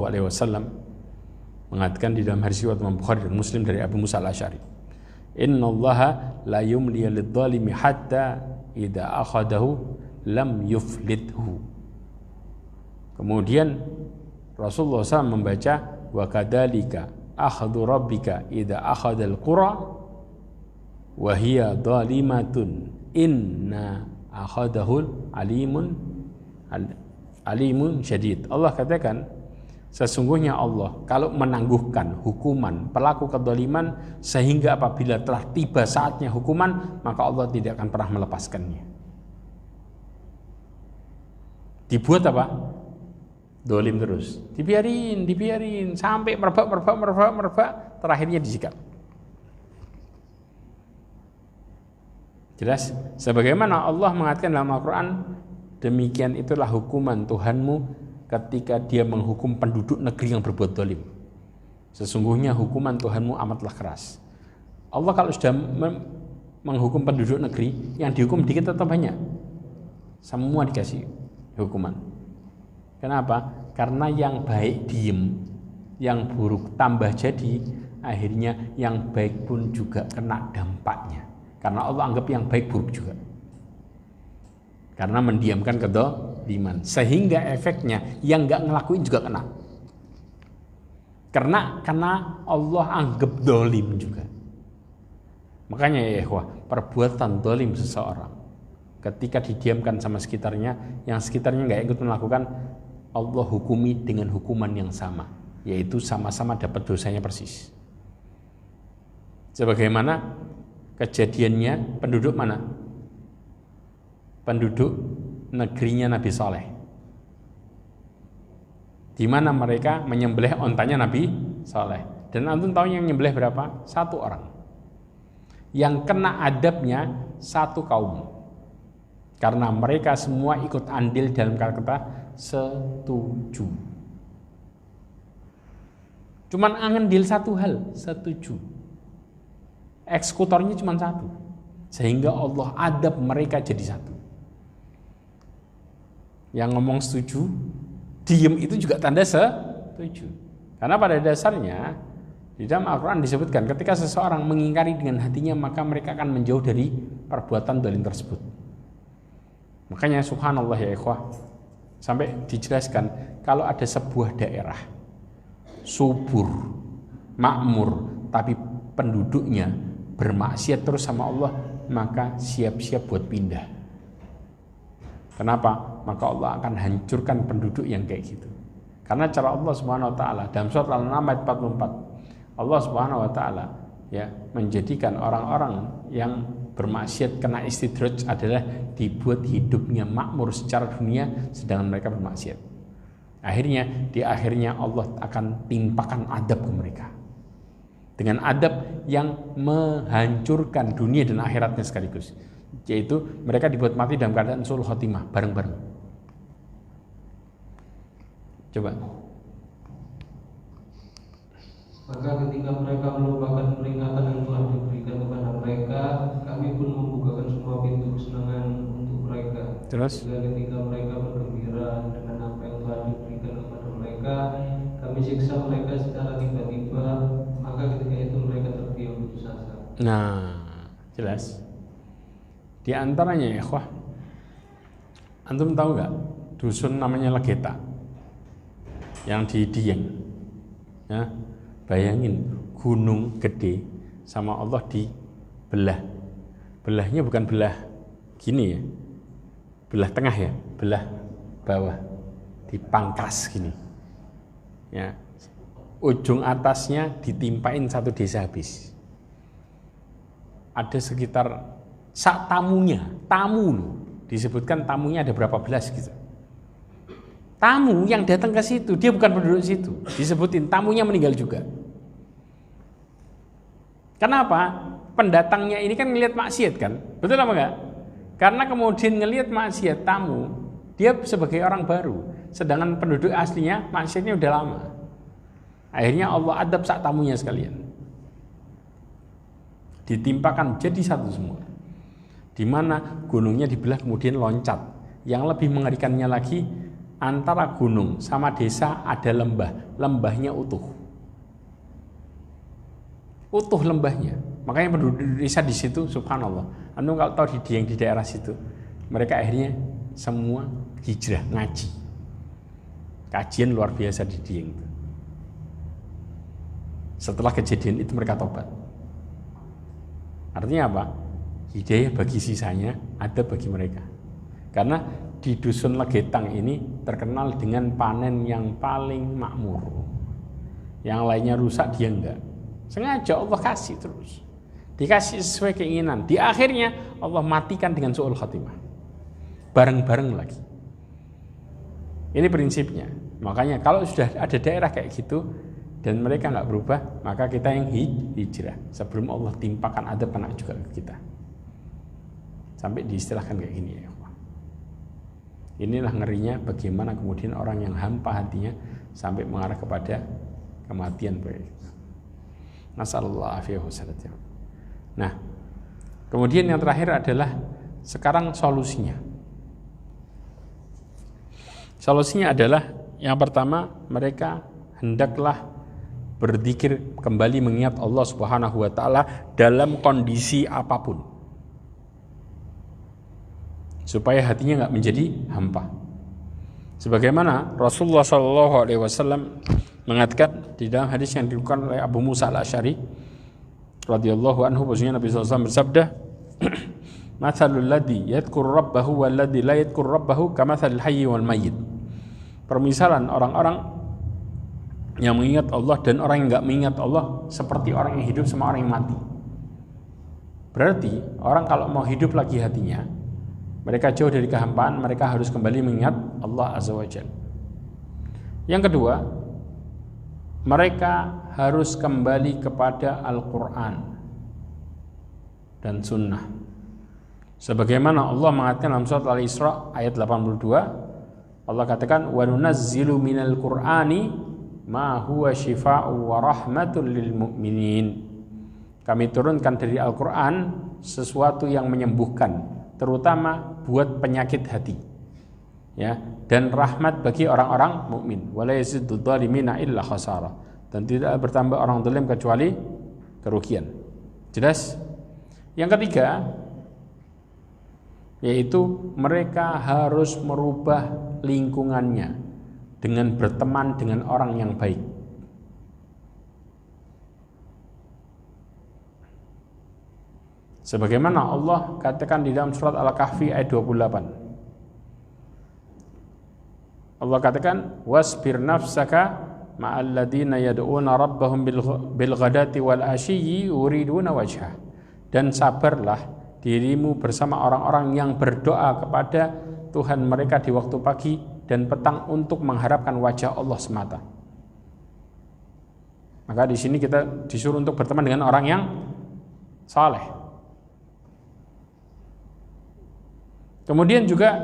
mengatakan di dalam hadis riwayat Imam Bukhari dan Muslim dari Abu Musa al-Asy'ari, innallaha la yumli lidh-dhalimi hatta idza akhadahu lam yuflithu. Kemudian Rasulullah SAW membaca, wa kadzalika akhdhu rabbika idza akhadhal qura wa hiya dhalimatun inna akhadahu alimun syadid. Allah katakan, sesungguhnya Allah kalau menangguhkan hukuman pelaku kedzaliman sehingga apabila telah tiba saatnya hukuman, maka Allah tidak akan pernah melepaskannya. Dibuat apa? Dolim terus. Dibiarin sampai merebak, terakhirnya disikat. Jelas? Sebagaimana Allah mengatakan dalam Al-Quran, demikian itulah hukuman Tuhanmu ketika dia menghukum penduduk negeri yang berbuat zalim. Sesungguhnya hukuman Tuhanmu amatlah keras. Allah kalau sudah menghukum penduduk negeri, yang dihukum dikit atau banyak? Semua dikasih hukuman. Kenapa? Karena yang baik diem, yang buruk tambah jadi, akhirnya yang baik pun juga kena dampaknya. Karena Allah anggap yang baik buruk juga. Karena mendiamkan kedzaliman, sehingga efeknya yang nggak ngelakuin juga kena. Karena Allah anggap dolim juga. Makanya ya ikhwah, perbuatan dolim seseorang ketika didiamkan sama sekitarnya, yang sekitarnya nggak ikut melakukan, Allah hukumi dengan hukuman yang sama, yaitu sama-sama dapat dosanya persis. Sebagaimana kejadiannya penduduk mana? Penduduk negerinya Nabi Saleh, di mana mereka menyembelih ontanya Nabi Saleh. Dan antum tahu yang menyembelih berapa? 1 orang. Yang kena adabnya 1 kaum, karena mereka semua ikut andil dalam kata setuju. Cuman ngambil 1 hal, setuju. Eksekutornya cuma 1, sehingga Allah adab mereka jadi 1. Yang ngomong setuju, diem itu juga tanda setuju. Karena pada dasarnya di dalam Al-Quran disebutkan, ketika seseorang mengingkari dengan hatinya, maka mereka akan menjauh dari perbuatan zalim tersebut. Makanya subhanallah ya ikhwah, sampai dijelaskan kalau ada sebuah daerah subur, makmur, tapi penduduknya bermaksiat terus sama Allah, maka siap-siap buat pindah. Kenapa? Maka Allah akan hancurkan penduduk yang kayak gitu. Karena cara Allah Subhanahu wa taala dalam surat Al-An'am ayat 44, Allah Subhanahu wa taala ya menjadikan orang-orang yang bermaksiat kena istidraj adalah dibuat hidupnya makmur secara dunia sedangkan mereka bermaksiat. Di akhirnya Allah akan timpakan adab ke mereka. Dengan adab yang menghancurkan dunia dan akhiratnya sekaligus. Yaitu mereka dibuat mati dalam keadaan suul khotimah bareng-bareng. Coba. Maka ketika mereka melupakan peringatan yang telah diberikan kepada mereka, kami pun membukakan semua pintu kesenangan untuk mereka. Terus? Sehingga ketika mereka bergembira dengan apa yang telah diberikan kepada mereka, kami siksa mereka secara tiba-tiba. Maka ketika itu mereka terdiam putus asa. Nah, jelas. Di antaranya ya, ikhwah, antum tahu nggak dusun namanya Legeta yang di Dieng? Ya, bayangin gunung gede sama Allah dibelah. Belahnya bukan belah gini ya, belah tengah ya, belah bawah, dipangkas gini. Ya, ujung atasnya ditimpain satu desa habis. Ada sekitar tamu loh, disebutkan tamunya ada berapa belas gitu. Tamu yang datang ke situ, dia bukan penduduk situ, disebutin tamunya meninggal juga. Kenapa? Pendatangnya ini kan ngelihat maksiat kan, betul apa enggak? Karena kemudian ngelihat maksiat tamu, dia sebagai orang baru, sedangkan penduduk aslinya maksiatnya udah lama. Akhirnya Allah adab sak tamunya sekalian, ditimpakan jadi satu semua. Di mana gunungnya dibelah kemudian loncat. Yang lebih mengerikannya lagi, antara gunung sama desa ada lembah, lembahnya utuh lembahnya. Makanya penduduk desa di situ, subhanallah. Anda kalau tahu di Dieng di daerah situ, mereka akhirnya semua hijrah ngaji. Kajian luar biasa di Dieng. Setelah kejadian itu mereka tobat. Artinya apa? Hidayah bagi sisanya, ada bagi mereka. Karena di dusun Legetang ini terkenal dengan panen yang paling makmur. Yang lainnya rusak, dia enggak. Sengaja Allah kasih terus. Dikasih sesuai keinginan. Di akhirnya Allah matikan dengan su'ul khatimah. Bareng-bareng lagi. Ini prinsipnya. Makanya kalau sudah ada daerah kayak gitu dan mereka enggak berubah, maka kita yang hijrah. Sebelum Allah timpakan adab kena juga ke kita. Sampai diistilahkan kayak gini ya. Inilah ngerinya bagaimana kemudian orang yang hampa hatinya sampai mengarah kepada kematian. Nasallallahu alaihi wasallam. Nah, kemudian yang terakhir adalah sekarang solusinya. Solusinya adalah yang pertama, mereka hendaklah berzikir kembali mengingat Allah Subhanahu wa taala dalam kondisi apapun. Supaya hatinya nggak menjadi hampa. Sebagaimana Rasulullah SAW mengatakan di dalam hadis yang diriwayatkan oleh Abu Musa al-Asy'ari radhiyallahu anhu, bahwasanya Nabi SAW bersabda, "Matsalul ladzi yadhkuru rabbahu wal ladzi la yadhkuru rabbahu kamatsalil hayyi wal mayyit." Permisalan orang-orang yang mengingat Allah dan orang yang enggak mengingat Allah seperti orang yang hidup sama orang yang mati. Berarti orang kalau mau hidup lagi hatinya, mereka jauh dari kehampaan, mereka harus kembali mengingat Allah Azza wa Jalla. Yang kedua, mereka harus kembali kepada Al-Quran dan Sunnah. Sebagaimana Allah mengatakan dalam surat Al-Isra ayat 82, Allah katakan, wa nunazzilu minal Qur'ani ma huwa shifaa'u wa rahmatul lil mu'minin. Kami turunkan dari Al-Quran sesuatu yang menyembuhkan, terutama buat penyakit hati, ya, dan rahmat bagi orang-orang mukmin. Wala yaziddu dhalimina illa khasara. Dan tidak bertambah orang zalim kecuali kerugian. Jelas? Yang ketiga, yaitu mereka harus merubah lingkungannya dengan berteman dengan orang yang baik. Sebagaimana Allah katakan di dalam surat Al-Kahfi ayat 28. Allah katakan wasbir nafsaka ma'al ladzina yad'una rabbahum bil ghadati wal ashiyyi yuriduna wajhah. Dan sabarlah dirimu bersama orang-orang yang berdoa kepada Tuhan mereka di waktu pagi dan petang untuk mengharapkan wajah Allah semata. Maka di sini kita disuruh untuk berteman dengan orang yang saleh. Kemudian juga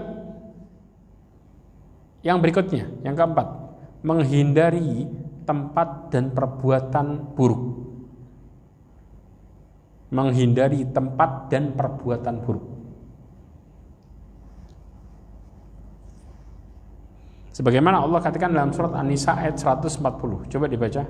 yang berikutnya, yang keempat, menghindari tempat dan perbuatan buruk. Menghindari tempat dan perbuatan buruk. Sebagaimana Allah katakan dalam surat An-Nisa ayat 140. Coba dibaca.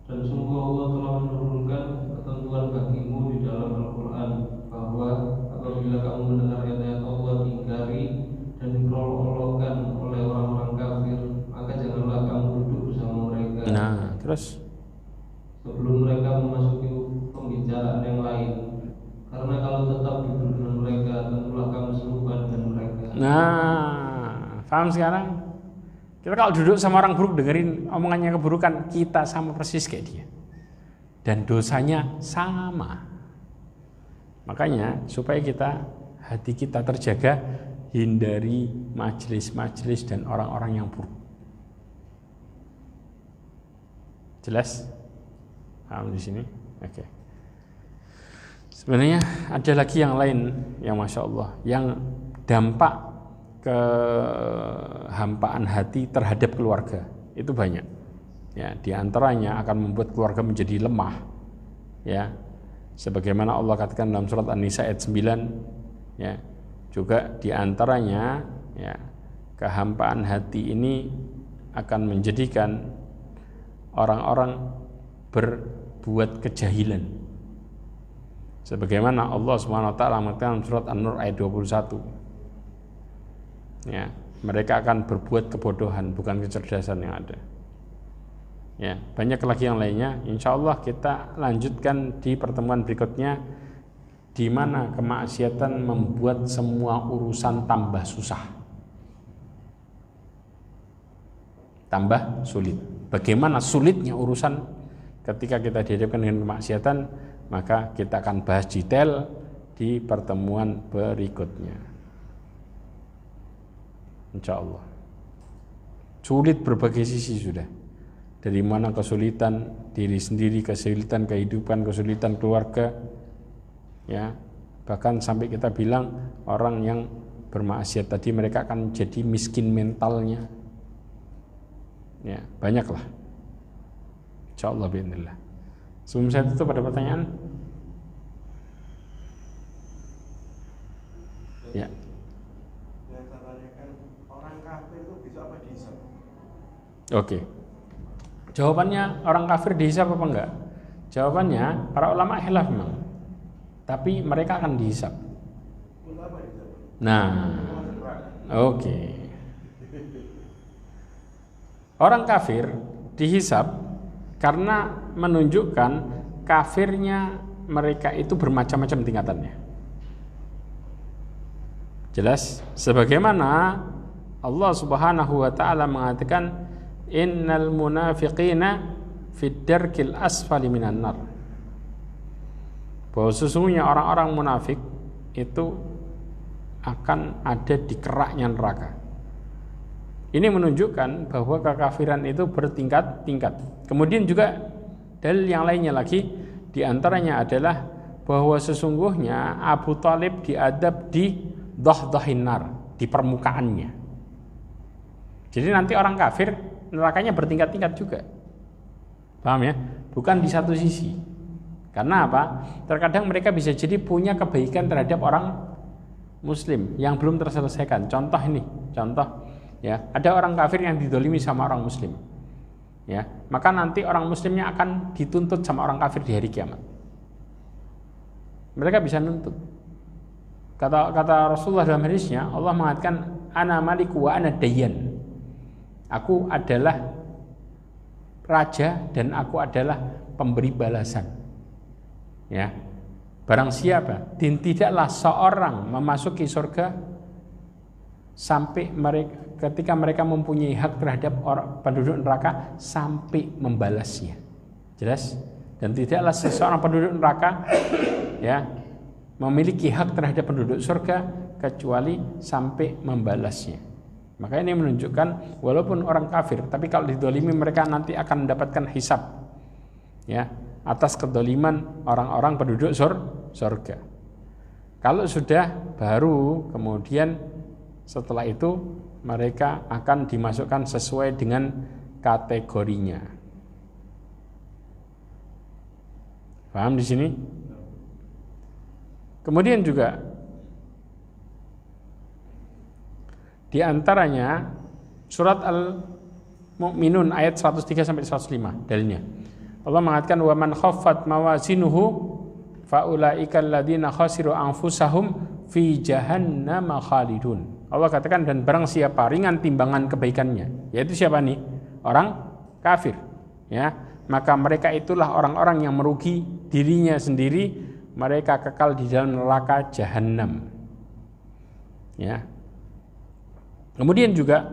Dan sungguh Allah telah menurunkan ketentuan bagimu di dalam Al-Quran bahwa apabila kamu mendengar ayat-ayat Allah diingkari dan diperolok-olokkan oleh orang-orang kafir, maka janganlah kamu duduk bersama mereka. Nah, terus sebelum mereka memasuki pembicaraan yang lain, karena kalau tetap duduk dengan mereka, tentulah kamu serupa dengan mereka. Nah, paham sekarang? Kita kalau duduk sama orang buruk, dengerin omongannya keburukan, kita sama persis kayak dia. Dan dosanya sama. Makanya supaya hati kita terjaga, hindari majelis-majelis dan orang-orang yang buruk. Jelas? Paham di sini? Oke. Sebenarnya ada lagi yang lain yang Masya Allah, yang dampak kehampaan hati terhadap keluarga itu banyak. Ya, di antaranya akan membuat keluarga menjadi lemah. Ya, sebagaimana Allah katakan dalam surat An-Nisa ayat 9. Ya, juga di antaranya ya, kehampaan hati ini akan menjadikan orang-orang berbuat kejahilan. Sebagaimana Allah Subhanahu wa taala mengatakan dalam surat An-Nur ayat 21. Ya, mereka akan berbuat kebodohan, bukan kecerdasan yang ada. Ya, banyak lagi yang lainnya. Insya Allah kita lanjutkan di pertemuan berikutnya, di mana kemaksiatan membuat semua urusan tambah susah, tambah sulit. Bagaimana sulitnya urusan ketika kita dihadapkan dengan kemaksiatan, maka kita akan bahas detail di pertemuan berikutnya. Insya Allah. Sulit berbagai sisi sudah. Dari mana kesulitan diri sendiri, kesulitan kehidupan, kesulitan keluarga, ya, bahkan sampai kita bilang orang yang bermaksiat tadi mereka akan jadi miskin mentalnya. Ya, banyaklah. Insya Allah bismillah. Sebelum saya tutup, ada pertanyaan? Ya. Oke. Jawabannya orang kafir dihisab apa enggak? Jawabannya para ulama khilaf memang. Tapi mereka akan dihisab. Nah, oke. Orang kafir dihisab karena menunjukkan kafirnya mereka itu bermacam-macam tingkatannya. Jelas? Sebagaimana Allah Subhanahu wa taala mengatakan innal munafiqina fid darkil asfali minan nar. Bahwa sesungguhnya orang-orang munafik itu akan ada di keraknya neraka. Ini menunjukkan bahwa kekafiran itu bertingkat-tingkat. Kemudian juga dalil yang lainnya lagi, di antaranya adalah bahwa sesungguhnya Abu Thalib diadab di dhahdahin nar, di permukaannya. Jadi nanti orang kafir nerakanya bertingkat-tingkat juga. Paham ya? Bukan di satu sisi. Karena apa? Terkadang mereka bisa jadi punya kebaikan terhadap orang muslim yang belum terselesaikan. Contoh ini, ya, ada orang kafir yang didolimi sama orang muslim. Ya, maka nanti orang muslimnya akan dituntut sama orang kafir di hari kiamat. Mereka bisa nuntut. Kata Rasulullah dalam hadisnya, Allah mengatakan ana maliku wa ana dayyan. Aku adalah raja dan aku adalah pemberi balasan. Ya. Barang siapa, dan tidaklah seorang memasuki surga sampai ketika mereka mempunyai hak terhadap penduduk neraka sampai membalasnya. Jelas? Dan tidaklah seseorang penduduk neraka ya memiliki hak terhadap penduduk surga kecuali sampai membalasnya. Maka ini menunjukkan walaupun orang kafir, tapi kalau didolimi mereka nanti akan mendapatkan hisab ya atas kedoliman orang-orang penduduk surga. Kalau sudah, baru kemudian setelah itu mereka akan dimasukkan sesuai dengan kategorinya. Paham di sini? Kemudian juga di antaranya surat Al-Mu'minun ayat 103 sampai 105 dalilnya. Allah mengatakan wa man khaffat mawazinuhu faulaika alladziina khasiru anfusahum fi jahannam khalidun. Allah katakan dan barang siapa ringan timbangan kebaikannya, yaitu siapa nih? Orang kafir, ya. Maka mereka itulah orang-orang yang merugi dirinya sendiri, mereka kekal di dalam neraka jahanam. Ya. Kemudian juga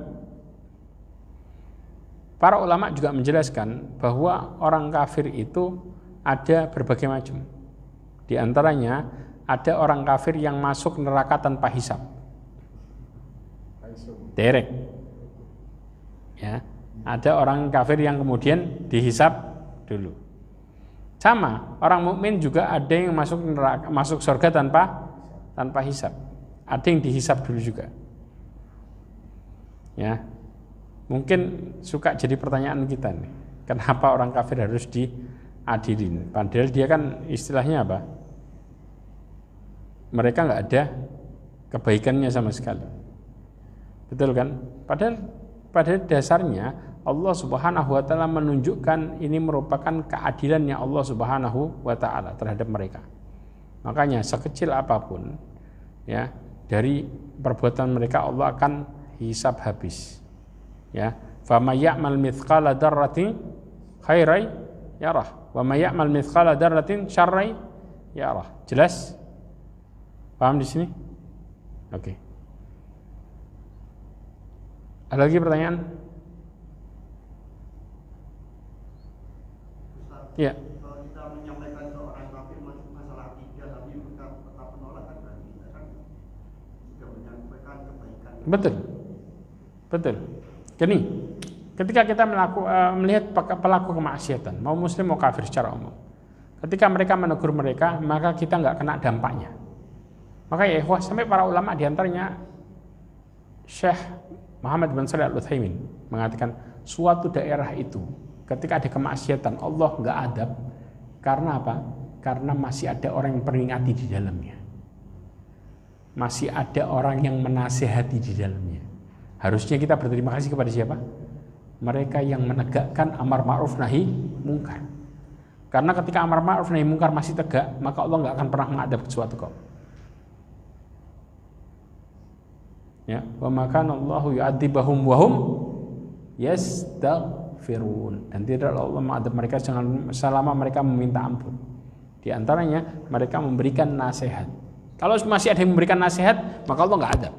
para ulama juga menjelaskan bahwa orang kafir itu ada berbagai macam. Di antaranya ada orang kafir yang masuk neraka tanpa hisab. Direct. Ya. Ada orang kafir yang kemudian dihisab dulu. Sama, orang mukmin juga ada yang masuk neraka, masuk surga tanpa hisab. Ada yang dihisab dulu juga. Ya. Mungkin suka jadi pertanyaan kita nih. Kenapa orang kafir harus diadilin? Padahal dia kan istilahnya apa? Mereka nggak ada kebaikannya sama sekali. Betul kan? Padahal pada dasarnya Allah Subhanahu wa taala menunjukkan ini merupakan keadilannya Allah Subhanahu wa taala terhadap mereka. Makanya sekecil apapun ya dari perbuatan mereka Allah akan hisab habis. Ya, fa may ya'mal mithqala dzarratin khairan yarah wa may ya'mal mithqala dzarratin syarran yarah. Jelas? Paham di sini? Oke. Ada lagi pertanyaan? Ya. Kalau kita menyampaikan ke orang kafir masalah akidah tapi mereka tetap menolak kan berarti kita kan sudah menyampaikan kebaikan. Betul. Gini, ketika kita melihat pelaku kemaksiatan, mau muslim mau kafir secara umum, ketika mereka menegur mereka, maka kita nggak kena dampaknya. Maka ya, sampai para ulama diantaranya Syekh Muhammad bin Shalih Al-Utsaimin mengatakan suatu daerah itu ketika ada kemaksiatan Allah nggak adab karena apa? Karena masih ada orang yang peringati di dalamnya, masih ada orang yang menasehati di dalamnya. Harusnya kita berterima kasih kepada siapa? Mereka yang menegakkan amar ma'ruf nahi mungkar. Karena ketika amar ma'ruf nahi mungkar masih tegak, maka Allah nggak akan pernah mengadab suatu kaum. Ya, wa makana Allahu yu'adzibahum wa hum yastaghfirun. Dan tidak Allah mengadab mereka selama mereka meminta ampun. Di antaranya mereka memberikan nasihat. Kalau masih ada yang memberikan nasihat, maka Allah nggak adab.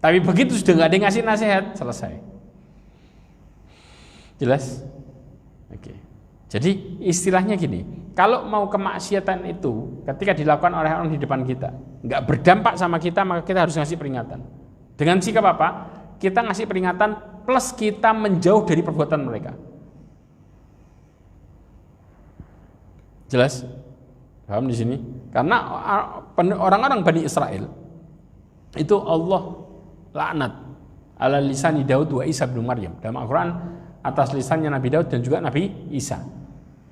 Tapi begitu sudah nggak ada yang ngasih nasihat, selesai. Jelas? Oke. Jadi istilahnya gini, kalau mau kemaksiatan itu ketika dilakukan oleh orang di depan kita nggak berdampak sama kita, maka kita harus ngasih peringatan. Dengan sikap apa? Kita ngasih peringatan plus kita menjauh dari perbuatan mereka. Jelas? Paham di sini? Karena orang-orang Bani Israel itu Allah laknat ala lisani Daud wa Isa bin Maryam dalam Al-Quran atas lisannya Nabi Daud dan juga Nabi Isa.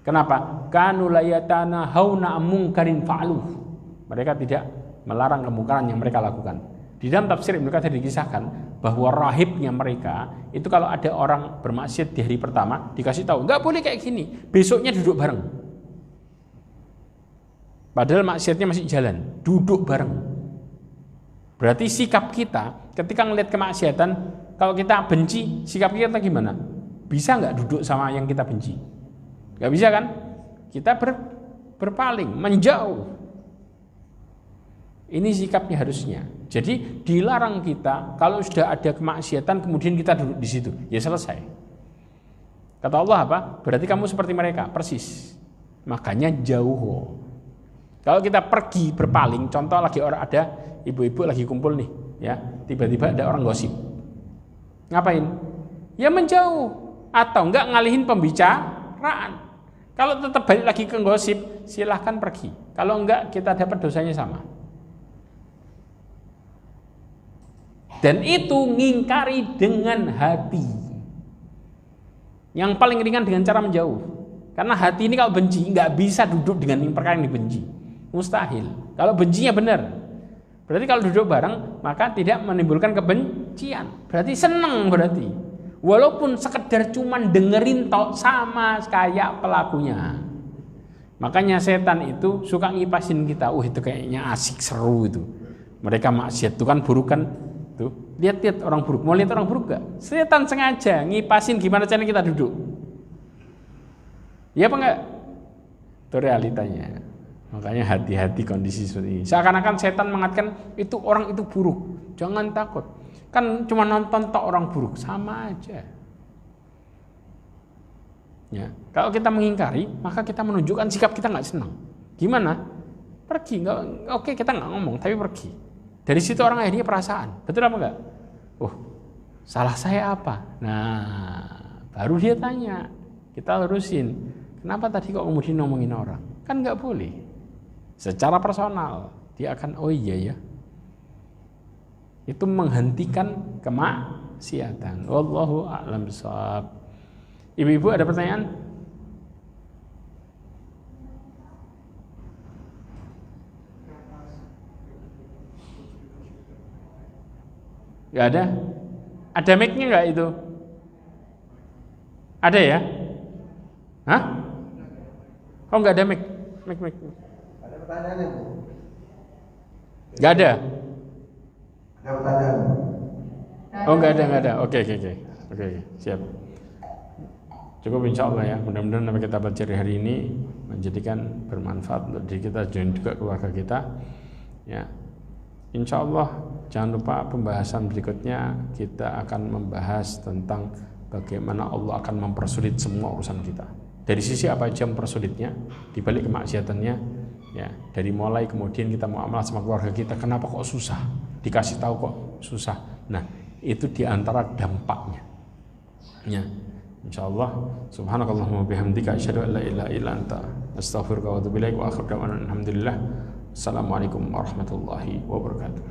Kenapa? Kanu layatana hauna mungkarin fa'aluh. Mereka tidak melarang kemungkaran yang mereka lakukan. Di dalam tafsir Ibnu Katsir dikisahkan bahwa rahibnya mereka itu kalau ada orang bermaksiat di hari pertama dikasih tahu nggak boleh kayak gini, besoknya duduk bareng. Padahal maksiatnya masih jalan, duduk bareng. Berarti sikap kita ketika ngelihat kemaksiatan, kalau kita benci, sikap kita gimana? Bisa nggak duduk sama yang kita benci? Nggak bisa kan? Kita berpaling, menjauh. Ini sikapnya harusnya. Jadi dilarang kita kalau sudah ada kemaksiatan kemudian kita duduk di situ, ya selesai. Kata Allah apa? Berarti kamu seperti mereka, persis. Makanya jauh. Kalau kita pergi berpaling, contoh lagi orang ada ibu-ibu lagi kumpul nih, ya tiba-tiba ada orang gosip, ngapain? Ya menjauh atau enggak ngalihin pembicaraan. Kalau tetap balik lagi ke gosip, silahkan pergi. Kalau enggak kita dapat dosanya sama. Dan itu ngingkari dengan hati. Yang paling ringan dengan cara menjauh. Karena hati ini kalau benci nggak bisa duduk dengan perkara yang dibenci, mustahil. Kalau bencinya benar, berarti kalau duduk bareng maka tidak menimbulkan kebencian. Berarti seneng berarti. Walaupun sekedar cuman dengerin tok sama kayak pelakunya. Makanya setan itu suka ngipasin kita. Itu kayaknya asik seru itu. Mereka maksiat itu kan buruk kan. Tuh, lihat orang buruk. Mau lihat orang buruk gak? Setan sengaja ngipasin gimana caranya kita duduk. Ya apa enggak? Itu realitanya. Makanya hati-hati kondisi seperti ini. Seakan-akan setan mengatakan itu orang itu buruk. Jangan takut. Kan cuma nonton tok orang buruk, sama aja. Ya, kalau kita mengingkari, maka kita menunjukkan sikap kita nggak senang. Gimana? Pergi. Nggak, oke kita nggak ngomong, tapi pergi. Dari situ orang akhirnya perasaan. Betul apa enggak? Salah saya apa? Nah, baru dia tanya. Kita lurusin. Kenapa tadi kok kemudian ngomongin orang? Kan nggak boleh. Secara personal dia akan oh iya ya. Itu menghentikan kemaksiatan. Wallahu a'lam bishawab. Ibu-ibu ada pertanyaan? Gak ada? Ada mic-nya gak itu? Ada ya? Hah? Oh gak ada mic? Mic. Ada pertanyaan ya, Bu? Gak ada? Ada pertanyaan. Oh gak ada. Oke, siap. Cukup insya Allah ya. Mudah-mudahan apa kita pelajari hari ini menjadikan bermanfaat untuk diri kita dan juga keluarga kita. Ya, insya Allah jangan lupa pembahasan berikutnya kita akan membahas tentang bagaimana Allah akan mempersulit semua urusan kita. Dari sisi apa aja mempersulitnya, dibalik kemaksiatannya, ya dari mulai kemudian kita muamalah sama keluarga kita, kenapa kok susah? Dikasih tahu kok susah. Nah, itu diantara dampaknya. Ya, insya Allah. Subhanakallahumma bihamdika asyhadu an la ilaha illa anta astaghfiruka wa atubu ilaik wa akhiru da'wana alhamdulillah. Assalamualaikum warahmatullahi wabarakatuh.